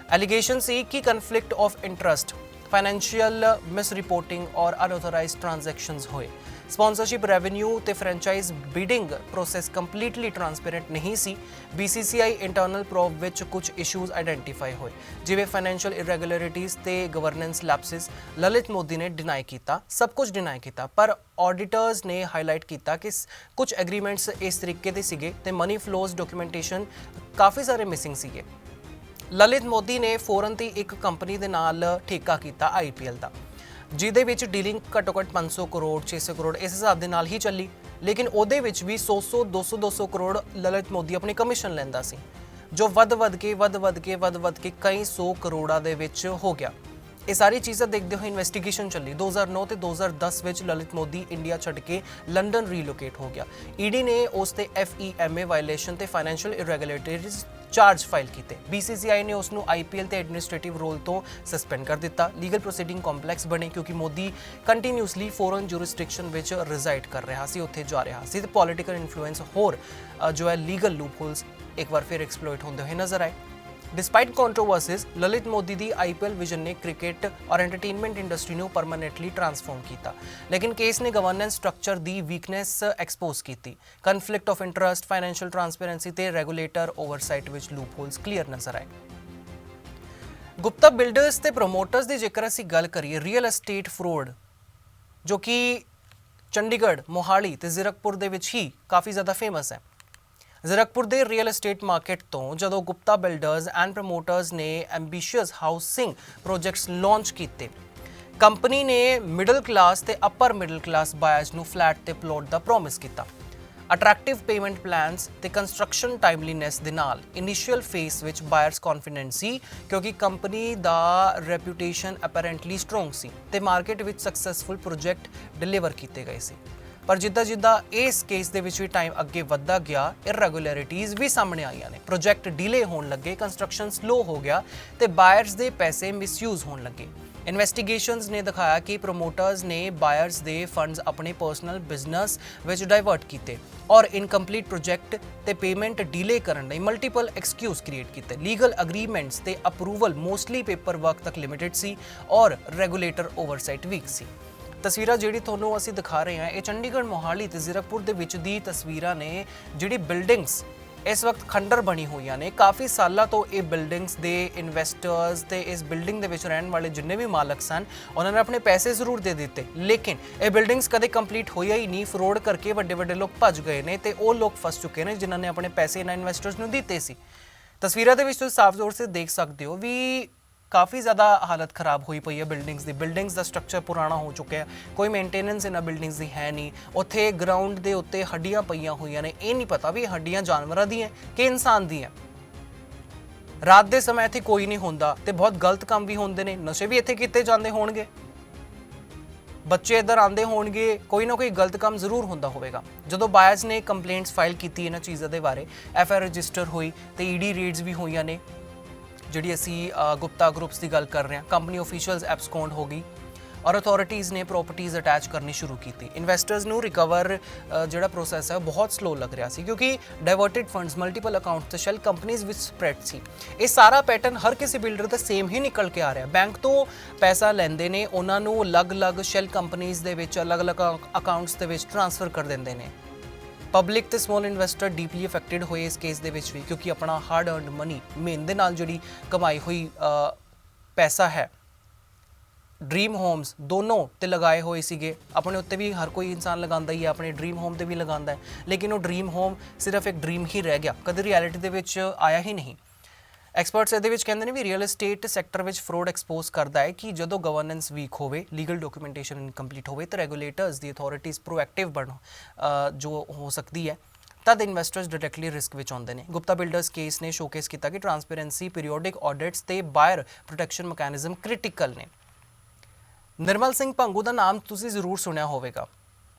ਐਲੀਗੇਸ਼ਨ ਸੀ ਕਿ ਕਨਫਲਿਕਟ ਆਫ ਇੰਟਰਸਟ, ਫਾਈਨੈਂਸ਼ੀਅਲ ਮਿਸਰਿਪੋਰਟਿੰਗ ਔਰ ਅਨਆਥੋਰਾਈਜ਼ਡ ਟ੍ਰਾਂਜੈਕਸ਼ਨਸ ਹੋਏ। ਸਪਾਂਸਰਸ਼ਿਪ ਰੈਵਨਿਊ ਤੇ franchise bidding process completely transparent ਨਹੀਂ ਸੀ। BCCI ਇੰਟਰਨਲ ਪ੍ਰੋਬ ਵਿੱਚ ਕੁਝ ਇਸ਼ੂਜ਼ ਆਈਡੈਂਟੀਫਾਈ ਹੋਏ, ਜਿਵੇਂ ਫਾਈਨੈਂਸ਼ੀਅਲ ਇਰੈਗੂਲੈਰਿਟੀਜ਼ ਤੇ ਗਵਰਨੈਂਸ ਲੈਪਸਿਸ। ਲਲਿਤ ਮੋਦੀ ਨੇ ਡਿਨਾਈ ਕੀਤਾ, ਸਭ ਕੁਝ ਡਿਨਾਈ ਕੀਤਾ, ਪਰ ਆਡੀਟਰਸ ਨੇ ਹਾਈਲਾਈਟ ਕੀਤਾ ਕਿ ਕੁਝ ਐਗਰੀਮੈਂਟਸ ਇਸ ਤਰੀਕੇ ਦੇ ਸੀਗੇ ਤੇ ਮਨੀ ਫਲੋਜ਼ ਡਾਕੂਮੈਂਟੇਸ਼ਨ ਕਾਫੀ ਸਾਰੇ ਮਿਸਿੰਗ ਸੀਗੇ। ਲਲਿਤ ਮੋਦੀ ਨੇ ਫੌਰਨ ਤੇ ਇੱਕ ਕੰਪਨੀ ਦੇ ਨਾਲ ਠੇਕਾ ਕੀਤਾ IPL ਦਾ, ਜਿਹਦੇ ਵਿੱਚ ਡੀਲਿੰਗ ਘੱਟੋ ਘੱਟ 500 ਕਰੋੜ 600 ਕਰੋੜ ਇਸ ਹਿਸਾਬ ਦੇ ਨਾਲ ਹੀ ਚੱਲੀ। ਲੇਕਿਨ ਉਹਦੇ ਵਿੱਚ ਵੀ 100 200 ਕਰੋੜ ਲਲਿਤ ਮੋਦੀ ਆਪਣੀ ਕਮਿਸ਼ਨ ਲੈਂਦਾ ਸੀ, ਜੋ ਵੱਧ ਕੇ ਕਈ 100 ਕਰੋੜਾਂ ਦੇ ਵਿੱਚ ਹੋ ਗਿਆ। ਇਹ ਸਾਰੀ ਚੀਜ਼ਾਂ ਦੇਖਦੇ ਹੋਏ ਇਨਵੈਸਟੀਗੇਸ਼ਨ ਚੱਲੀ। 2009 ਤੇ 2010 ਵਿੱਚ ਲਲਿਤ ਮੋਦੀ ਇੰਡੀਆ ਛੱਡ ਕੇ ਲੰਡਨ ਰੀਲੋਕੇਟ ਹੋ ਗਿਆ। ED ਨੇ ਉਸ ਤੇ FEMA ਵਾਇਲੇਸ਼ਨ ਤੇ ਫਾਈਨੈਂਸ਼ੀਅਲ ਇਰੈਗੂਲੈਰਿਟੀਜ਼ ਚਾਰਜ ਫਾਈਲ ਕੀਤੇ। BCCI ਨੇ ਉਸ ਨੂੰ IPL ਤੇ ਐਡਮਿਨਿਸਟ੍ਰੇਟਿਵ ਰੋਲ ਤੋਂ ਸਸਪੈਂਡ ਕਰ ਦਿੱਤਾ। ਲੀਗਲ ਪ੍ਰੋਸੀਡਿੰਗ ਕੰਪਲੈਕਸ ਬਣੇ ਕਿਉਂਕਿ ਮੋਦੀ ਕੰਟੀਨਿਊਸਲੀ ਫੋਰਨ ਜੁਰਿਸਡਿਕਸ਼ਨ ਵਿੱਚ ਰਿਜ਼ਾਈਡ ਕਰ ਰਿਹਾ ਸੀ, ਉੱਥੇ ਜਾ ਰਿਹਾ ਸੀ ਤੇ ਪੋਲੀਟੀਕਲ ਇਨਫਲੂਐਂਸ ਹੋਰ ਜੋ ਹੈ ਲੀਗਲ ਲੂਪਹੋਲਸ ਇੱਕ ਵਾਰ ਫਿਰ ਐਕਸਪਲੋਇਟ ਹੁੰਦੇ ਹੋਏ ਨਜ਼ਰ ਆਏ। ਡਿਸਪਾਈਟ ਕੰਟਰੋਵਰਸੀਜ਼, ਲਲਿਤ ਮੋਦੀ ਦੀ IPL ਵਿਜ਼ਨ ਨੇ ਕ੍ਰਿਕਟ ਔਰ ਐਂਟਰਟੇਨਮੈਂਟ ਇੰਡਸਟਰੀ ਨੂੰ ਪਰਮਾਨੈਂਟਲੀ ਟ੍ਰਾਂਸਫਾਰਮ ਕੀਤਾ, ਲੇਕਿਨ ਕੇਸ ਨੇ ਗਵਰਨੈਂਸ ਸਟਰਕਚਰ ਦੀ ਵੀਕਨੈਸ ਐਕਸਪੋਜ਼ ਕੀਤੀ। Conflict of interest, financial transparency ਤੇ ਰੈਗੂਲੇਟਰ ਓਵਰਸਾਈਟ ਵਿੱਚ ਲੂਪਹੋਲਸ ਕਲੀਅਰ ਨਜ਼ਰ ਆਏ। ਗੁਪਤਾ ਬਿਲਡਰਸ ਤੇ ਪ੍ਰੋਮੋਟਰਸ ਦੀ ਜੇਕਰ ਅਸੀਂ ਗੱਲ ਕਰੀਏ, ਰੀਅਲ ਐਸਟੇਟ ਫਰੋਡ ਜੋ ਕਿ ਚੰਡੀਗੜ੍ਹ, ਮੋਹਾਲੀ ਤੇ ਜ਼ੀਰਕਪੁਰ ਦੇ ਵਿੱਚ ਹੀ ਕਾਫੀ ਜ਼ਿਆਦਾ ਫੇਮਸ ਹੈ। ਜ਼ੀਰਕਪੁਰ ਦੇ ਰੀਅਲ ਐਸਟੇਟ ਮਾਰਕੀਟ ਤੋਂ ਜਦੋਂ ਗੁਪਤਾ ਬਿਲਡਰਸ ਐਂਡ ਪ੍ਰਮੋਟਰਸ ਨੇ ਐਂਬੀਸ਼ੀਅਸ ਹਾਊਸਿੰਗ ਪ੍ਰੋਜੈਕਟਸ ਲਾਂਚ ਕੀਤੇ, ਕੰਪਨੀ ਨੇ ਮਿਡਲ ਕਲਾਸ ਤੇ ਅਪਰ ਮਿਡਲ ਕਲਾਸ ਬਾਇਰਸ ਨੂੰ ਫਲੈਟ ਤੇ ਪਲੋਟ ਦਾ ਪ੍ਰੋਮਿਸ ਕੀਤਾ। ਅਟਰੈਕਟਿਵ ਪੇਮੈਂਟ ਪਲਾਨਸ ਤੇ ਕੰਸਟਰਕਸ਼ਨ ਟਾਈਮਲੀਨੈਸ ਦੇ ਨਾਲ ਇਨੀਸ਼ੀਅਲ ਫੇਸ ਵਿੱਚ ਬਾਇਰਸ ਕੌਨਫੀਡੈਂਟ ਸੀ, ਕਿਉਂਕਿ ਕੰਪਨੀ ਦਾ ਰੈਪਿਊਟੇਸ਼ਨ ਅਪੈਰੈਂਟਲੀ ਸਟਰੋਂਗ ਸੀ ਤੇ ਮਾਰਕੀਟ ਵਿੱਚ ਸਕਸੈਸਫੁਲ ਪ੍ਰੋਜੈਕਟ ਡਿਲੀਵਰ ਕੀਤੇ ਗਏ ਸੀ। ਪਰ ਜਿੱਦਾਂ ਇਸ ਕੇਸ ਦੇ ਵਿੱਚ ਵੀ ਟਾਈਮ ਅੱਗੇ ਵੱਧਦਾ ਗਿਆ, ਇਰੈਗੂਲੈਰਿਟੀਜ਼ ਵੀ ਸਾਹਮਣੇ ਆਈਆਂ ਨੇ। ਪ੍ਰੋਜੈਕਟ ਡਿਲੇ ਹੋਣ ਲੱਗੇ, ਕੰਸਟਰਕਸ਼ਨ ਸਲੋ ਹੋ ਗਿਆ ਤੇ ਬਾਇਰਸ ਦੇ ਪੈਸੇ ਮਿਸਯੂਜ਼ ਹੋਣ ਲੱਗੇ। ਇਨਵੈਸਟੀਗੇਸ਼ਨਸ ਨੇ ਦਿਖਾਇਆ ਕਿ ਪ੍ਰੋਮੋਟਰਸ ਨੇ ਬਾਇਰਸ ਦੇ ਫੰਡਸ ਆਪਣੇ ਪਰਸਨਲ ਬਿਜ਼ਨਸ ਵਿੱਚ ਡਾਇਵਰਟ ਕੀਤੇ ਔਰ ਇਨਕੰਪਲੀਟ ਪ੍ਰੋਜੈਕਟ ਤੇ ਪੇਮੈਂਟ ਡਿਲੇ ਕਰਨ ਲਈ ਮਲਟੀਪਲ ਐਕਸਕਿਊਜ਼ ਕ੍ਰੀਏਟ ਕੀਤੇ। ਲੀਗਲ ਅਗਰੀਮੈਂਟਸ ਤੇ ਅਪਰੂਵਲ ਮੋਸਟਲੀ ਪੇਪਰ ਵਰਕ ਤੱਕ ਲਿਮਿਟਡ ਸੀ ਔਰ ਰੈਗੂਲੇਟਰ ਓਵਰਸਾਈਟ ਵੀਕ ਸੀ। ਤਸਵੀਰਾਂ ਜਿਹੜੀ ਤੁਹਾਨੂੰ ਅਸੀਂ ਦਿਖਾ ਰਹੇ ਹਾਂ, ਇਹ ਚੰਡੀਗੜ੍ਹ, ਮੋਹਾਲੀ ਤੇ ਜ਼ੀਰਕਪੁਰ ਦੇ ਵਿੱਚ ਦੀ ਤਸਵੀਰਾਂ ਨੇ। ਜਿਹੜੀ ਬਿਲਡਿੰਗਸ ਇਸ ਵਕਤ ਖੰਡਰ ਬਣੀ ਹੋਈਆਂ ਨੇ, ਕਾਫੀ ਸਾਲਾਂ ਤੋਂ ਇਹ ਬਿਲਡਿੰਗਸ ਦੇ ਇਨਵੈਸਟਰਸ ਤੇ ਇਸ ਬਿਲਡਿੰਗ ਦੇ ਵਿੱਚ ਰਹਿਣ ਵਾਲੇ ਜਿੰਨੇ ਵੀ ਮਾਲਕ ਸਨ, ਉਹਨਾਂ ਨੇ ਆਪਣੇ ਪੈਸੇ ਜ਼ਰੂਰ ਦੇ ਦਿੱਤੇ, ਲੇਕਿਨ ਇਹ ਬਿਲਡਿੰਗਸ ਕਦੇ ਕੰਪਲੀਟ ਹੋਈਆਂ ਹੀ ਨਹੀਂ। ਫਰੋਡ ਕਰਕੇ ਵੱਡੇ ਲੋਕ ਭੱਜ ਗਏ ਨੇ ਤੇ ਉਹ ਲੋਕ ਫਸ ਚੁੱਕੇ ਨੇ ਜਿਨ੍ਹਾਂ ਨੇ ਆਪਣੇ ਪੈਸੇ ਇਹਨਾਂ ਇਨਵੈਸਟਰਸ ਨੂੰ ਦਿੱਤੇ ਸੀ। ਤਸਵੀਰਾਂ ਦੇ ਵਿੱਚ ਤੁਸੀਂ ਸਾਫ਼ ਤੌਰ 'ਤੇ ਦੇਖ ਸਕਦੇ ਹੋ ਵੀ ਕਾਫੀ ਜ਼ਿਆਦਾ ਹਾਲਤ ਖਰਾਬ ਹੋਈ ਪਈ ਹੈ ਬਿਲਡਿੰਗਸ ਦੀ। ਬਿਲਡਿੰਗਸ ਦਾ ਸਟਰਕਚਰ ਪੁਰਾਣਾ ਹੋ ਚੁੱਕਿਆ ਹੈ, ਕੋਈ ਮੇਨਟੇਨੈਂਸ ਇਹਨਾਂ ਬਿਲਡਿੰਗਸ ਦੀ ਹੈ ਨਹੀਂ। ਉੱਥੇ ਗਰਾਊਂਡ ਦੇ ਉੱਤੇ ਹੱਡੀਆਂ ਪਈਆਂ ਹੋਈਆਂ ਨੇ, ਇਹ ਨਹੀਂ ਪਤਾ ਵੀ ਹੱਡੀਆਂ ਜਾਨਵਰਾਂ ਦੀਆਂ ਕਿ ਇਨਸਾਨ ਦੀਆਂ। ਰਾਤ ਦੇ ਸਮੇਂ ਇੱਥੇ ਕੋਈ ਨਹੀਂ ਹੁੰਦਾ ਤੇ ਬਹੁਤ ਗਲਤ ਕੰਮ ਵੀ ਹੁੰਦੇ ਨੇ, ਨਸ਼ੇ ਵੀ ਇੱਥੇ ਕੀਤੇ ਜਾਂਦੇ ਹੋਣਗੇ, ਬੱਚੇ ਇੱਧਰ ਆਉਂਦੇ ਹੋਣਗੇ, ਕੋਈ ਨਾ ਕੋਈ ਗਲਤ ਕੰਮ ਜ਼ਰੂਰ ਹੁੰਦਾ ਹੋਵੇਗਾ। ਜਦੋਂ ਬਾਇਰਸ ਨੇ ਕੰਪਲੇਂਟਸ ਫਾਈਲ ਕੀਤੀ ਇਹਨਾਂ ਚੀਜ਼ਾਂ ਦੇ ਬਾਰੇ, FIR ਰਜਿਸਟਰ ਹੋਈ ਤੇ ED ਰੇਡਸ ਵੀ ਹੋਈਆਂ ਨੇ। ਜਿਹੜੀ ਅਸੀਂ ਗੁਪਤਾ ਗਰੁੱਪਸ ਦੀ ਗੱਲ ਕਰ ਰਹੇ ਹਾਂ, ਕੰਪਨੀ ਆਫੀਸ਼ੀਅਲਸ ਐਬਸਕੌਂਡ ਹੋ ਗਈ ਔਰ ਅਥਾਰਟੀਜ਼ ਨੇ ਪ੍ਰੋਪਰਟੀਜ਼ ਅਟੈਚ ਕਰਨੀ ਸ਼ੁਰੂ ਕੀਤੀ। ਇਨਵੈਸਟਰਸ ਨੂੰ ਰਿਕਵਰ ਜਿਹੜਾ ਪ੍ਰੋਸੈਸ ਹੈ ਬਹੁਤ ਸਲੋ ਲੱਗ ਰਿਹਾ ਸੀ, ਕਿਉਂਕਿ ਡਾਇਵਰਟਿਡ ਫੰਡਸ ਮਲਟੀਪਲ ਅਕਾਊਂਟਸ ਤੇ ਸ਼ੈਲ ਕੰਪਨੀਜ਼ ਵਿੱਚ ਸਪਰੈਡ ਸੀ। ਇਹ ਸਾਰਾ ਪੈਟਰਨ ਹਰ ਕਿਸੇ ਬਿਲਡਰ ਦਾ ਸੇਮ ਹੀ ਨਿਕਲ ਕੇ ਆ ਰਿਹਾ। ਬੈਂਕ ਤੋਂ ਪੈਸਾ ਲੈਂਦੇ ਨੇ, ਉਹਨਾਂ ਨੂੰ ਅਲੱਗ-ਅਲੱਗ ਸ਼ੈਲ ਕੰਪਨੀਜ਼ ਦੇ ਵਿੱਚ ਅਲੱਗ-ਅਲੱਗ ਅਕਾਊਂਟਸ ਦੇ ਵਿੱਚ ਟ੍ਰਾਂਸਫਰ ਕਰ ਦਿੰਦੇ ਨੇ। ਪਬਲਿਕ ਤੇ ਸਮੋਲ ਇਨਵੈਸਟਰ ਡੀਪਲੀ ਅਫੈਕਟਡ ਹੋਏ ਇਸ ਕੇਸ ਦੇ ਵਿੱਚ ਵੀ, ਕਿਉਂਕਿ ਆਪਣਾ ਹਾਰਡ ਅਰਨਡ ਮਨੀ, ਮਿਹਨਤ ਦੇ ਨਾਲ ਜਿਹੜੀ ਕਮਾਈ ਹੋਈ ਪੈਸਾ ਹੈ, ਡ੍ਰੀਮ ਹੋਮਸ ਦੋਨੋਂ ਤੇ ਲਗਾਏ ਹੋਏ ਸੀਗੇ। ਆਪਣੇ ਉੱਤੇ ਵੀ ਹਰ ਕੋਈ ਇਨਸਾਨ ਲਗਾਉਂਦਾ ਹੀ ਹੈ, ਆਪਣੇ ਡ੍ਰੀਮ ਹੋਮ ਤੇ ਵੀ ਲਗਾਉਂਦਾ ਹੈ, ਲੇਕਿਨ ਉਹ ਡ੍ਰੀਮ ਹੋਮ ਸਿਰਫ ਇੱਕ ਡ੍ਰੀਮ ਹੀ ਰਹਿ ਗਿਆ, ਕਦੇ ਰਿਐਲਿਟੀ ਦੇ ਵਿੱਚ ਆਇਆ ਹੀ ਨਹੀਂ। ਐਕਸਪਰਟਸ ਇਹਦੇ ਵਿੱਚ ਕਹਿੰਦੇ ਨੇ ਵੀ ਰੀਅਲ ਏਸਟੇਟ ਸੈਕਟਰ ਵਿੱਚ ਫਰੋਡ ਐਕਸਪੋਜ਼ ਕਰਦਾ ਹੈ ਕਿ ਜਦੋਂ ਗਵਰਨੈਂਸ ਵੀਕ ਹੋਵੇ, ਲੀਗਲ ਡਾਕੂਮੈਂਟੇਸ਼ਨ ਇਨਕੰਪਲੀਟ ਹੋਵੇ ਤਾਂ ਰੈਗੂਲੇਟਰਸ ਦੀ ਅਥਾਰਟੀਜ਼ ਪ੍ਰੋਐਕਟਿਵ ਜੋ ਹੋ ਸਕਦੀ ਹੈ, ਤਦ ਇਨਵੈਸਟਰਸ ਡਾਇਰੈਕਟਲੀ ਰਿਸਕ ਵਿੱਚ ਆਉਂਦੇ ਨੇ। ਗੁਪਤਾ ਬਿਲਡਰਸ ਕੇਸ ਨੇ ਸ਼ੋਕੇਸ ਕੀਤਾ ਕਿ ਟਰਾਂਸਪੇਰੈਂਸੀ, ਪੀਰੀਓਡਿਕ ਆਡਿਟਸ ਤੇ ਬਾਇਰ ਪ੍ਰੋਟੈਕਸ਼ਨ ਮੈਕੈਨਿਜ਼ਮ ਕ੍ਰਿਟੀਕਲ ਨੇ। ਨਿਰਮਲ ਸਿੰਘ ਭੰਗੂ ਦਾ ਨਾਮ ਤੁਸੀਂ ਜ਼ਰੂਰ ਸੁਣਿਆ ਹੋਵੇਗਾ।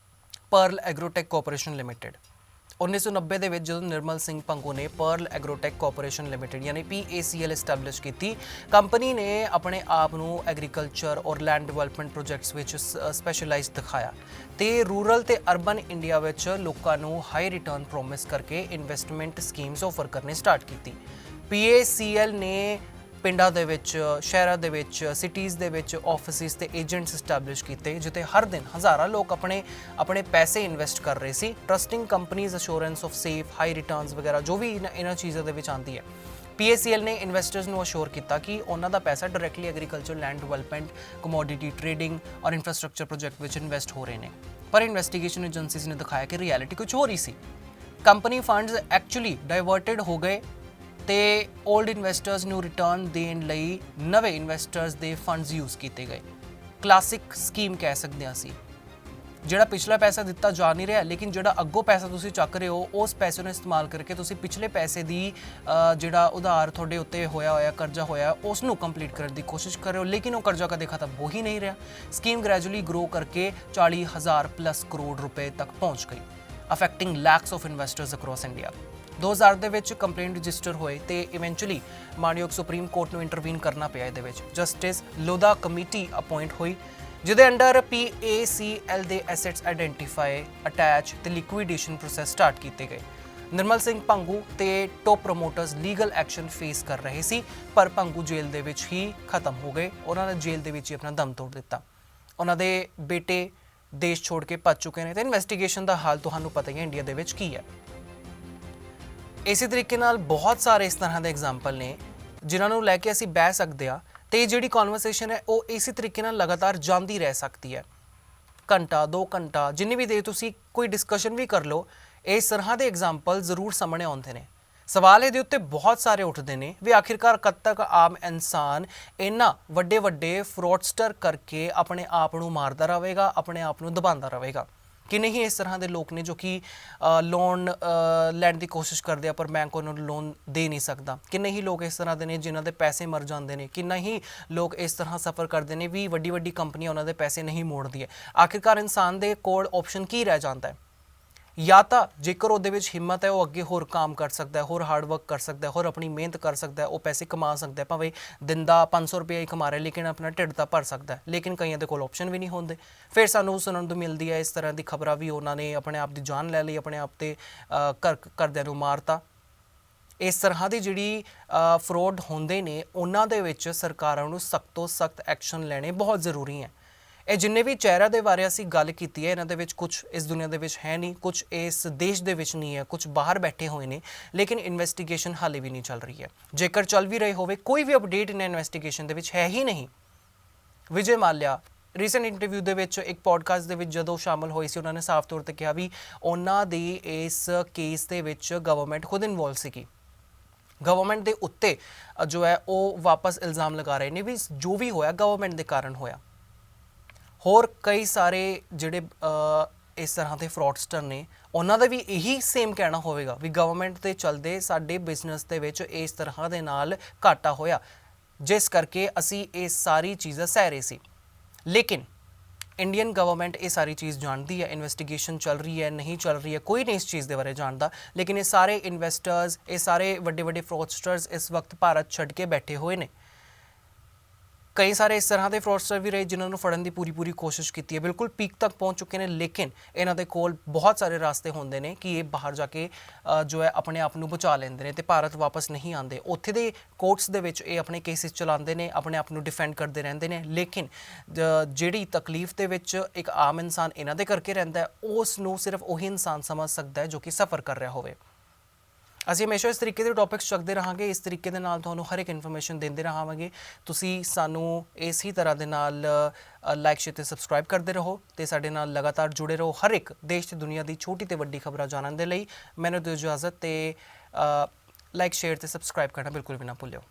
ਪਰਲ ਐਗਰੋਟੈਕ ਕਾਰਪੋਰੇਸ਼ਨ ਲਿਮਿਟਿਡ 1990 ਦੇ ਵਿੱਚ ਜਦੋਂ ਨਿਰਮਲ ਸਿੰਘ ਭੰਗੂ ਨੇ ਪਰਲ ਐਗਰੋਟੈਕ ਕਾਰਪੋਰੇਸ਼ਨ ਲਿਮਿਟਿਡ ਯਾਨੀ PACL ਐਸਟੈਬਲਿਸ਼ ਕੀਤੀ, ਕੰਪਨੀ ਨੇ ਆਪਣੇ ਆਪ ਨੂੰ ਐਗਰੀਕਲਚਰ ਔਰ ਲੈਂਡ ਡਿਵੈਲਪਮੈਂਟ ਪ੍ਰੋਜੈਕਟਸ ਵਿੱਚ ਸਪੈਸ਼ਲਾਈਜ਼ ਦਿਖਾਇਆ ਤੇ ਰੂਰਲ ਤੇ ਅਰਬਨ ਇੰਡੀਆ ਵਿੱਚ ਲੋਕਾਂ ਨੂੰ ਹਾਈ ਰਿਟਰਨ ਪ੍ਰੋਮਿਸ ਕਰਕੇ ਇਨਵੈਸਟਮੈਂਟ ਸਕੀਮਸ ਆਫਰ ਕਰਨੇ ਸਟਾਰਟ ਕੀਤੀ। PACL ਨੇ ਪਿੰਡਾਂ ਦੇ ਵਿੱਚ, ਸ਼ਹਿਰਾਂ ਦੇ ਵਿੱਚ, ਸਿਟੀਜ਼ ਦੇ ਵਿੱਚ ਆਫਿਸਿਸ ਤੇ ਏਜੰਟਸ ਸਟੈਬਲਿਸ਼ ਕੀਤੇ ਜਿੱਥੇ ਹਰ ਦਿਨ ਹਜ਼ਾਰਾਂ ਲੋਕ ਆਪਣੇ ਪੈਸੇ ਇਨਵੈਸਟ ਕਰ ਰਹੇ ਸੀ। Trusting companies, assurance of safe high returns ਵਗੈਰਾ ਜੋ ਵੀ ਇਹਨਾਂ ਚੀਜ਼ਾਂ ਦੇ ਵਿੱਚ ਆਉਂਦੀ ਹੈ। PACL ਨੇ ਇਨਵੈਸਟਰਸ ਨੂੰ ਅਸ਼ੋਰ ਕੀਤਾ ਕਿ ਉਹਨਾਂ ਦਾ ਪੈਸਾ directly agriculture, land development, commodity trading ਔਰ ਇਨਫਰਾਸਟ੍ਰਕਚਰ ਪ੍ਰੋਜੈਕਟ ਵਿੱਚ ਇਨਵੈਸਟ ਹੋ ਰਹੇ ਨੇ। ਪਰ ਇਨਵੈਸਟੀਗੇਸ਼ਨ ਏਜੰਸੀਜ਼ ਨੇ ਦਿਖਾਇਆ ਕਿ ਰਿਐਲਿਟੀ ਕੁਝ ਹੋਰ ਹੀ ਸੀ। ਕੰਪਨੀ ਫੰਡਸ ਐਕਚੁਅਲੀ ਡਾਇਵਰਟਡ ਹੋ ਗਏ ਤੇ 올ਡ ਇਨਵੈਸਟਰਸ ਨੂੰ ਰਿਟਰਨ ਦੇਣ ਲਈ ਨਵੇਂ ਇਨਵੈਸਟਰਸ ਦੇ ਫੰਡਸ ਯੂਜ਼ ਕੀਤੇ ਗਏ। ਕਲਾਸਿਕ ਸਕੀਮ ਕਹਿ ਸਕਦੇ ਹਾਂ ਅਸੀਂ, ਜਿਹੜਾ ਪਿਛਲਾ ਪੈਸਾ ਦਿੱਤਾ ਜਾ ਨਹੀਂ ਰਿਹਾ, ਲੇਕਿਨ ਜਿਹੜਾ ਅੱਗੋਂ ਪੈਸਾ ਤੁਸੀਂ ਚੱਕ ਰਹੇ ਹੋ ਉਸ ਪੈਸੇ ਨੂੰ ਇਸਤੇਮਾਲ ਕਰਕੇ ਤੁਸੀਂ ਪਿਛਲੇ ਪੈਸੇ ਦੀ ਜਿਹੜਾ ਉਧਾਰ ਤੁਹਾਡੇ ਉੱਤੇ ਹੋਇਆ ਕਰਜ਼ਾ ਹੋਇਆ ਉਸ ਨੂੰ ਕੰਪਲੀਟ ਕਰਨ ਦੀ ਕੋਸ਼ਿਸ਼ ਕਰ ਰਹੇ ਹੋ, ਲੇਕਿਨ ਉਹ ਕਰਜ਼ਾ ਕਦੇ ਖਤਮ ਹੋ ਹੀ ਨਹੀਂ ਰਿਹਾ। ਸਕੀਮ ਗ੍ਰੈਜੂਅਲੀ ਗਰੋ ਕਰਕੇ 40,000 ਪਲੱਸ ਕਰੋੜ ਰੁਪਏ ਤੱਕ ਪਹੁੰਚ ਗਈ, affecting lacks of investors across India. 2000 ਦੇ ਵਿੱਚ ਕੰਪਲੇਂਟ ਰਜਿਸਟਰ ਹੋਏ ਤੇ ਇਵੈਂਚੁਅਲੀ ਮਾਨਯੋਗ ਸੁਪਰੀਮ ਕੋਰਟ ਨੂੰ ਇੰਟਰਵੀਨ ਕਰਨਾ ਪਿਆ। ਇਹਦੇ ਵਿੱਚ ਜਸਟਿਸ ਲੋਧਾ ਕਮੇਟੀ ਅਪਾਇੰਟ ਹੋਈ ਜਿਹਦੇ ਅੰਡਰ PACL ਦੇ ਐਸੈਟਸ ਆਈਡੈਂਟੀਫਾਈ, ਅਟੈਚ ਤੇ ਲਿਕੁਇਡੇਸ਼ਨ ਪ੍ਰੋਸੈਸ ਸਟਾਰਟ ਕੀਤੇ ਗਏ। ਨਿਰਮਲ ਸਿੰਘ ਭੰਗੂ ਤੇ ਟੌਪ ਪ੍ਰੋਮੋਟਰਸ ਲੀਗਲ ਐਕਸ਼ਨ ਫੇਸ ਕਰ ਰਹੇ ਸੀ, ਪਰ ਭੰਗੂ ਜੇਲ੍ਹ ਦੇ ਵਿੱਚ ਹੀ ਖਤਮ ਹੋ ਗਏ। ਉਹਨਾਂ ਨੇ ਜੇਲ੍ਹ ਦੇ ਵਿੱਚ ਹੀ ਆਪਣਾ ਦਮ ਤੋੜ ਦਿੱਤਾ। ਉਹਨਾਂ ਦੇ ਬੇਟੇ ਦੇਸ਼ ਛੋੜ ਕੇ ਭੱਜ ਚੁੱਕੇ ਨੇ ਤੇ ਇਨਵੈਸਟੀਗੇਸ਼ਨ ਦਾ ਹਾਲ ਤੁਹਾਨੂੰ ਪਤਾ ਹੀ ਹੈ ਇੰਡੀਆ ਦੇ ਵਿੱਚ ਕੀ ਹੈ। ਇਸੇ ਤਰੀਕੇ ਨਾਲ ਬਹੁਤ ਸਾਰੇ ਇਸ ਤਰ੍ਹਾਂ ਦੇ ਐਗਜ਼ਾਮਪਲ ਨੇ ਜਿਨ੍ਹਾਂ ਨੂੰ ਲੈ ਕੇ ਅਸੀਂ ਬਹਿ ਸਕਦੇ ਹਾਂ ਤੇ ਇਹ ਜਿਹੜੀ ਕਨਵਰਸੇਸ਼ਨ ਹੈ ਉਹ ਇਸੇ ਤਰੀਕੇ ਨਾਲ ਲਗਾਤਾਰ ਜਾਂਦੀ ਰਹਿ ਸਕਦੀ ਹੈ। ਘੰਟਾ 2 ਘੰਟਾ ਜਿੰਨੀ ਵੀ ਦੇਰ ਤੁਸੀਂ ਕੋਈ ਡਿਸਕਸ਼ਨ ਵੀ ਕਰ ਲਓ, ਇਸ ਤਰ੍ਹਾਂ ਦੇ ਐਗਜ਼ਾਮਪਲ ਜ਼ਰੂਰ ਸਾਹਮਣੇ ਆਉਂਦੇ ਨੇ। ਸਵਾਲ ਇਹਦੇ ਉੱਤੇ ਬਹੁਤ ਸਾਰੇ ਉੱਠਦੇ ਨੇ ਵੀ ਆਖਿਰਕਾਰ ਕਦ ਤੱਕ ਆਮ ਇਨਸਾਨ ਇਹਨਾਂ ਵੱਡੇ ਫਰੋਡਸਟਰ ਕਰਕੇ ਆਪਣੇ ਆਪ ਨੂੰ ਮਾਰਦਾ ਰਹੇਗਾ, ਆਪਣੇ ਆਪ ਨੂੰ ਦਬਾਉਂਦਾ ਰਹੇਗਾ। ਕਿ ਨਹੀਂ ਇਸ ਤਰ੍ਹਾਂ ਦੇ ਲੋਕ ਨੇ ਜੋ ਕਿ ਲੋਨ ਲੈਣ ਦੀ ਕੋਸ਼ਿਸ਼ ਕਰਦੇ ਆ ਪਰ ਬੈਂਕ ਉਹਨਾਂ ਨੂੰ ਲੋਨ ਦੇ ਨਹੀਂ ਸਕਦਾ। ਕਿੰਨੇ ਹੀ ਲੋਕ ਇਸ ਤਰ੍ਹਾਂ ਦੇ ਨੇ ਜਿਨ੍ਹਾਂ ਦੇ ਪੈਸੇ ਮਰ ਜਾਂਦੇ ਨੇ। ਕਿੰਨਾ ਹੀ ਲੋਕ ਇਸ ਤਰ੍ਹਾਂ ਸਫਰ ਕਰਦੇ ਨੇ ਵੀ ਵੱਡੀ ਕੰਪਨੀਆਂ ਉਹਨਾਂ ਦੇ ਪੈਸੇ ਨਹੀਂ ਮੋੜਦੀਆਂ। ਆਖਿਰਕਾਰ ਇਨਸਾਨ ਦੇ ਕੋਲ ਆਪਸ਼ਨ ਕੀ ਰਹਿ ਜਾਂਦਾ ਹੈ? ਜਾਂ ਤਾਂ ਜੇਕਰ ਉਹਦੇ ਵਿੱਚ ਹਿੰਮਤ ਹੈ ਉਹ ਅੱਗੇ ਹੋਰ ਕੰਮ ਕਰ ਸਕਦਾ ਹੈ, ਹੋਰ ਹਾਰਡ ਵਰਕ ਕਰ ਸਕਦਾ ਹੈ, ਹੋਰ ਆਪਣੀ ਮਿਹਨਤ ਕਰ ਸਕਦਾ ਹੈ, ਉਹ ਪੈਸੇ ਕਮਾ ਸਕਦਾ ਹੈ, ਭਾਵੇਂ ਦਿਨ ਦਾ 500 ਰੁਪਏ ਹੀ ਕਮਾ ਰਿਹਾ ਲੇਕਿਨ ਆਪਣਾ ਢਿੱਡ ਤਾਂ ਭਰ ਸਕਦਾ ਹੈ। ਲੇਕਿਨ ਕਈਆਂ ਦੇ ਕੋਲ ਆਪਸ਼ਨ ਵੀ ਨਹੀਂ ਹੁੰਦੇ। ਫਿਰ ਸਾਨੂੰ ਸੁਣਨ ਨੂੰ ਮਿਲਦੀ ਹੈ ਇਸ ਤਰ੍ਹਾਂ ਦੀ ਖਬਰਾਂ ਵੀ ਉਹਨਾਂ ਨੇ ਆਪਣੇ ਆਪ ਦੀ ਜਾਨ ਲੈ ਲਈ, ਆਪਣੇ ਆਪ 'ਤੇ ਘਰਦਿਆਂ ਨੂੰ ਮਾਰਤਾ। ਇਸ ਤਰ੍ਹਾਂ ਦੀ ਜਿਹੜੀ ਫਰੋਡ ਹੁੰਦੇ ਨੇ ਉਹਨਾਂ ਦੇ ਵਿੱਚ ਸਰਕਾਰਾਂ ਨੂੰ ਸਖਤ ਤੋਂ ਸਖਤ ਐਕਸ਼ਨ ਲੈਣੇ ਬਹੁਤ ਜ਼ਰੂਰੀ ਹੈ। ਇਹ ਜਿੰਨੇ ਵੀ ਚਿਹਰਿਆਂ ਦੇ ਬਾਰੇ ਅਸੀਂ ਗੱਲ ਕੀਤੀ ਹੈ ਇਹਨਾਂ ਦੇ ਵਿੱਚ ਕੁਝ ਇਸ ਦੁਨੀਆ ਦੇ ਵਿੱਚ ਹੈ ਨਹੀਂ, ਕੁਝ ਇਸ ਦੇਸ਼ ਦੇ ਵਿੱਚ ਨਹੀਂ ਹੈ, ਕੁਝ ਬਾਹਰ ਬੈਠੇ ਹੋਏ ਨੇ, ਲੇਕਿਨ ਇਨਵੈਸਟੀਗੇਸ਼ਨ ਹਾਲੇ ਵੀ ਨਹੀਂ ਚੱਲ ਰਹੀ ਹੈ। ਜੇਕਰ ਚੱਲ ਵੀ ਰਹੇ ਹੋਵੇ ਕੋਈ ਵੀ ਅਪਡੇਟ ਇਹਨਾਂ ਇਨਵੈਸਟੀਗੇਸ਼ਨ ਦੇ ਵਿੱਚ ਹੈ ਹੀ ਨਹੀਂ। ਵਿਜੇ ਮਾਲਿਆ ਰੀਸੈਂਟ ਇੰਟਰਵਿਊ ਦੇ ਵਿੱਚ ਇੱਕ ਪੋਡਕਾਸਟ ਦੇ ਵਿੱਚ ਜਦੋਂ ਸ਼ਾਮਲ ਹੋਏ ਸੀ ਉਹਨਾਂ ਨੇ ਸਾਫ਼ ਤੌਰ 'ਤੇ ਕਿਹਾ ਵੀ ਉਹਨਾਂ ਦੀ ਇਸ ਕੇਸ ਦੇ ਵਿੱਚ ਗਵਰਨਮੈਂਟ ਖੁਦ ਇਨਵੋਲਵ ਸੀਗੀ। ਗਵਰਨਮੈਂਟ ਦੇ ਉੱਤੇ ਜੋ ਹੈ ਉਹ ਵਾਪਸ ਇਲਜ਼ਾਮ ਲਗਾ ਰਹੇ ਨੇ ਵੀ ਜੋ ਵੀ ਹੋਇਆ ਗਵਰਨਮੈਂਟ ਦੇ ਕਾਰਨ ਹੋਇਆ। ਹੋਰ ਕਈ ਸਾਰੇ ਜਿਹੜੇ ਇਸ ਤਰ੍ਹਾਂ ਦੇ ਫਰੋਡਸਟਰ ਨੇ ਉਹਨਾਂ ਦਾ ਵੀ ਇਹੀ ਸੇਮ ਕਹਿਣਾ ਹੋਵੇਗਾ ਵੀ ਗਵਰਨਮੈਂਟ ਦੇ ਚਲਦੇ ਸਾਡੇ ਬਿਜ਼ਨਸ ਦੇ ਵਿੱਚ ਇਸ ਤਰ੍ਹਾਂ ਦੇ ਨਾਲ ਘਾਟਾ ਹੋਇਆ ਜਿਸ ਕਰਕੇ ਅਸੀਂ ਇਹ ਸਾਰੀ ਚੀਜ਼ਾਂ ਸਹਿ ਰਹੇ ਸੀ। ਲੇਕਿਨ ਇੰਡੀਅਨ ਗਵਰਨਮੈਂਟ ਇਹ ਸਾਰੀ ਚੀਜ਼ ਜਾਣਦੀ ਹੈ। ਇਨਵੈਸਟੀਗੇਸ਼ਨ ਚੱਲ ਰਹੀ ਹੈ, ਨਹੀਂ ਚੱਲ ਰਹੀ ਹੈ, ਕੋਈ ਨਹੀਂ ਇਸ ਚੀਜ਼ ਦੇ ਬਾਰੇ ਜਾਣਦਾ। ਲੇਕਿਨ ਇਹ ਸਾਰੇ ਇਨਵੈਸਟਰਸ, ਇਹ ਸਾਰੇ ਵੱਡੇ ਫਰੋਡਸਟਰਸ ਇਸ ਵਕਤ ਭਾਰਤ ਛੱਡ ਕੇ ਬੈਠੇ ਹੋਏ ਨੇ। ਕਈ ਸਾਰੇ ਇਸ ਤਰ੍ਹਾਂ ਦੇ ਫਰੋਡਸਟਰ ਵੀ ਰਹੇ ਜਿਨ੍ਹਾਂ ਨੂੰ ਫੜਨ ਦੀ ਪੂਰੀ ਕੋਸ਼ਿਸ਼ ਕੀਤੀ ਹੈ, ਬਿਲਕੁਲ ਪੀਕ ਤੱਕ ਪਹੁੰਚ ਚੁੱਕੇ ਨੇ। ਲੇਕਿਨ ਇਹਨਾਂ ਦੇ ਕੋਲ ਬਹੁਤ ਸਾਰੇ ਰਾਸਤੇ ਹੁੰਦੇ ਨੇ ਕਿ ਇਹ ਬਾਹਰ ਜਾ ਕੇ ਜੋ ਹੈ ਆਪਣੇ ਆਪ ਨੂੰ ਬਚਾ ਲੈਂਦੇ ਨੇ ਤੇ ਭਾਰਤ ਵਾਪਸ ਨਹੀਂ ਆਉਂਦੇ। ਉੱਥੇ ਦੇ ਕੋਰਟਸ ਦੇ ਵਿੱਚ ਇਹ ਆਪਣੇ ਕੇਸਿਸ ਚਲਾਉਂਦੇ ਨੇ, ਆਪਣੇ ਆਪ ਨੂੰ ਡਿਫੈਂਡ ਕਰਦੇ ਰਹਿੰਦੇ ਨੇ। ਲੇਕਿਨ ਜਿਹੜੀ ਤਕਲੀਫ ਦੇ ਵਿੱਚ ਇੱਕ ਆਮ ਇਨਸਾਨ ਇਹਨਾਂ ਦੇ ਕਰਕੇ ਰਹਿੰਦਾ ਹੈ ਉਸ ਨੂੰ ਸਿਰਫ ਉਹੀ ਇਨਸਾਨ ਸਮਝ ਸਕਦਾ ਹੈ ਜੋ ਕਿ ਸਫਰ ਕਰ ਰਿਹਾ ਹੋਵੇ। ਅਸੀਂ ਹਮੇਸ਼ਾ ਇਸ ਤਰੀਕੇ ਦੇ ਟੌਪਿਕਸ ਚੱਕਦੇ ਰਹਾਂਗੇ, ਇਸ ਤਰੀਕੇ ਦੇ ਨਾਲ ਤੁਹਾਨੂੰ ਹਰ ਇੱਕ ਇਨਫੋਰਮੇਸ਼ਨ ਦਿੰਦੇ ਰਹਾਂਗੇ। ਤੁਸੀਂ ਸਾਨੂੰ ਇਸੇ ਤਰ੍ਹਾਂ ਦੇ ਨਾਲ ਲਾਈਕ, ਸ਼ੇਅਰ ਤੇ ਸਬਸਕ੍ਰਾਈਬ ਕਰਦੇ ਰਹੋ ਤੇ ਸਾਡੇ ਨਾਲ ਲਗਾਤਾਰ ਜੁੜੇ ਰਹੋ ਹਰ ਇੱਕ ਦੇਸ਼ ਤੇ ਦੁਨੀਆ ਦੀ ਛੋਟੀ ਤੇ ਵੱਡੀ ਖਬਰਾਂ ਜਾਣਨ ਦੇ ਲਈ। ਮੈਨੂੰ ਦਿਓ ਇਜਾਜ਼ਤ ਤੇ ਲਾਈਕ ਸ਼ੇਅਰ ਤੇ ਸਬਸਕ੍ਰਾਈਬ ਕਰਨਾ ਬਿਲਕੁਲ ਵੀ ਨਾ ਭੁੱਲਿਓ।